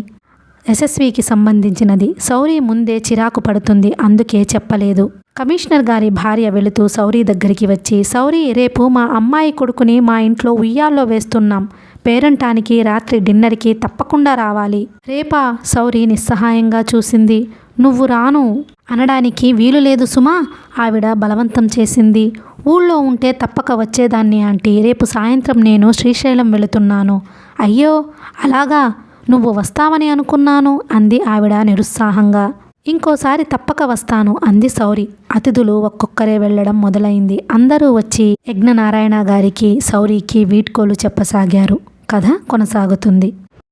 యశస్వికి సంబంధించినది. సౌరి ముందే చిరాకు పడుతుంది, అందుకే చెప్పలేదు. కమిషనర్ గారి భార్య వెళుతూ సౌరి దగ్గరికి వచ్చి, సౌరి, రేపు మా అమ్మాయి కొడుకుని మా ఇంట్లో ఉయ్యాల్లో వేస్తున్నాం. పేరంటానికి రాత్రి డిన్నర్కి తప్పకుండా రావాలి. రేపా? సౌరి నిస్సహాయంగా చూసింది. నువ్వు రాను అనడానికి వీలు లేదు సుమా. ఆవిడ బలవంతం చేసింది. ఊళ్ళో ఉంటే తప్పక వచ్చేదాన్ని ఆంటీ. రేపు సాయంత్రం నేను శ్రీశైలం వెళుతున్నాను. అయ్యో అలాగా, నువ్వు వస్తావని అనుకున్నాను అంది ఆవిడ నిరుత్సాహంగా. ఇంకోసారి తప్పక వస్తాను అంది సౌరి. అతిథులు ఒక్కొక్కరే వెళ్ళడం మొదలైంది. అందరూ వచ్చి యజ్ఞనారాయణ గారికి, సౌరికి వీడ్కోలు చెప్పసాగారు. కథ కొనసాగుతుంది.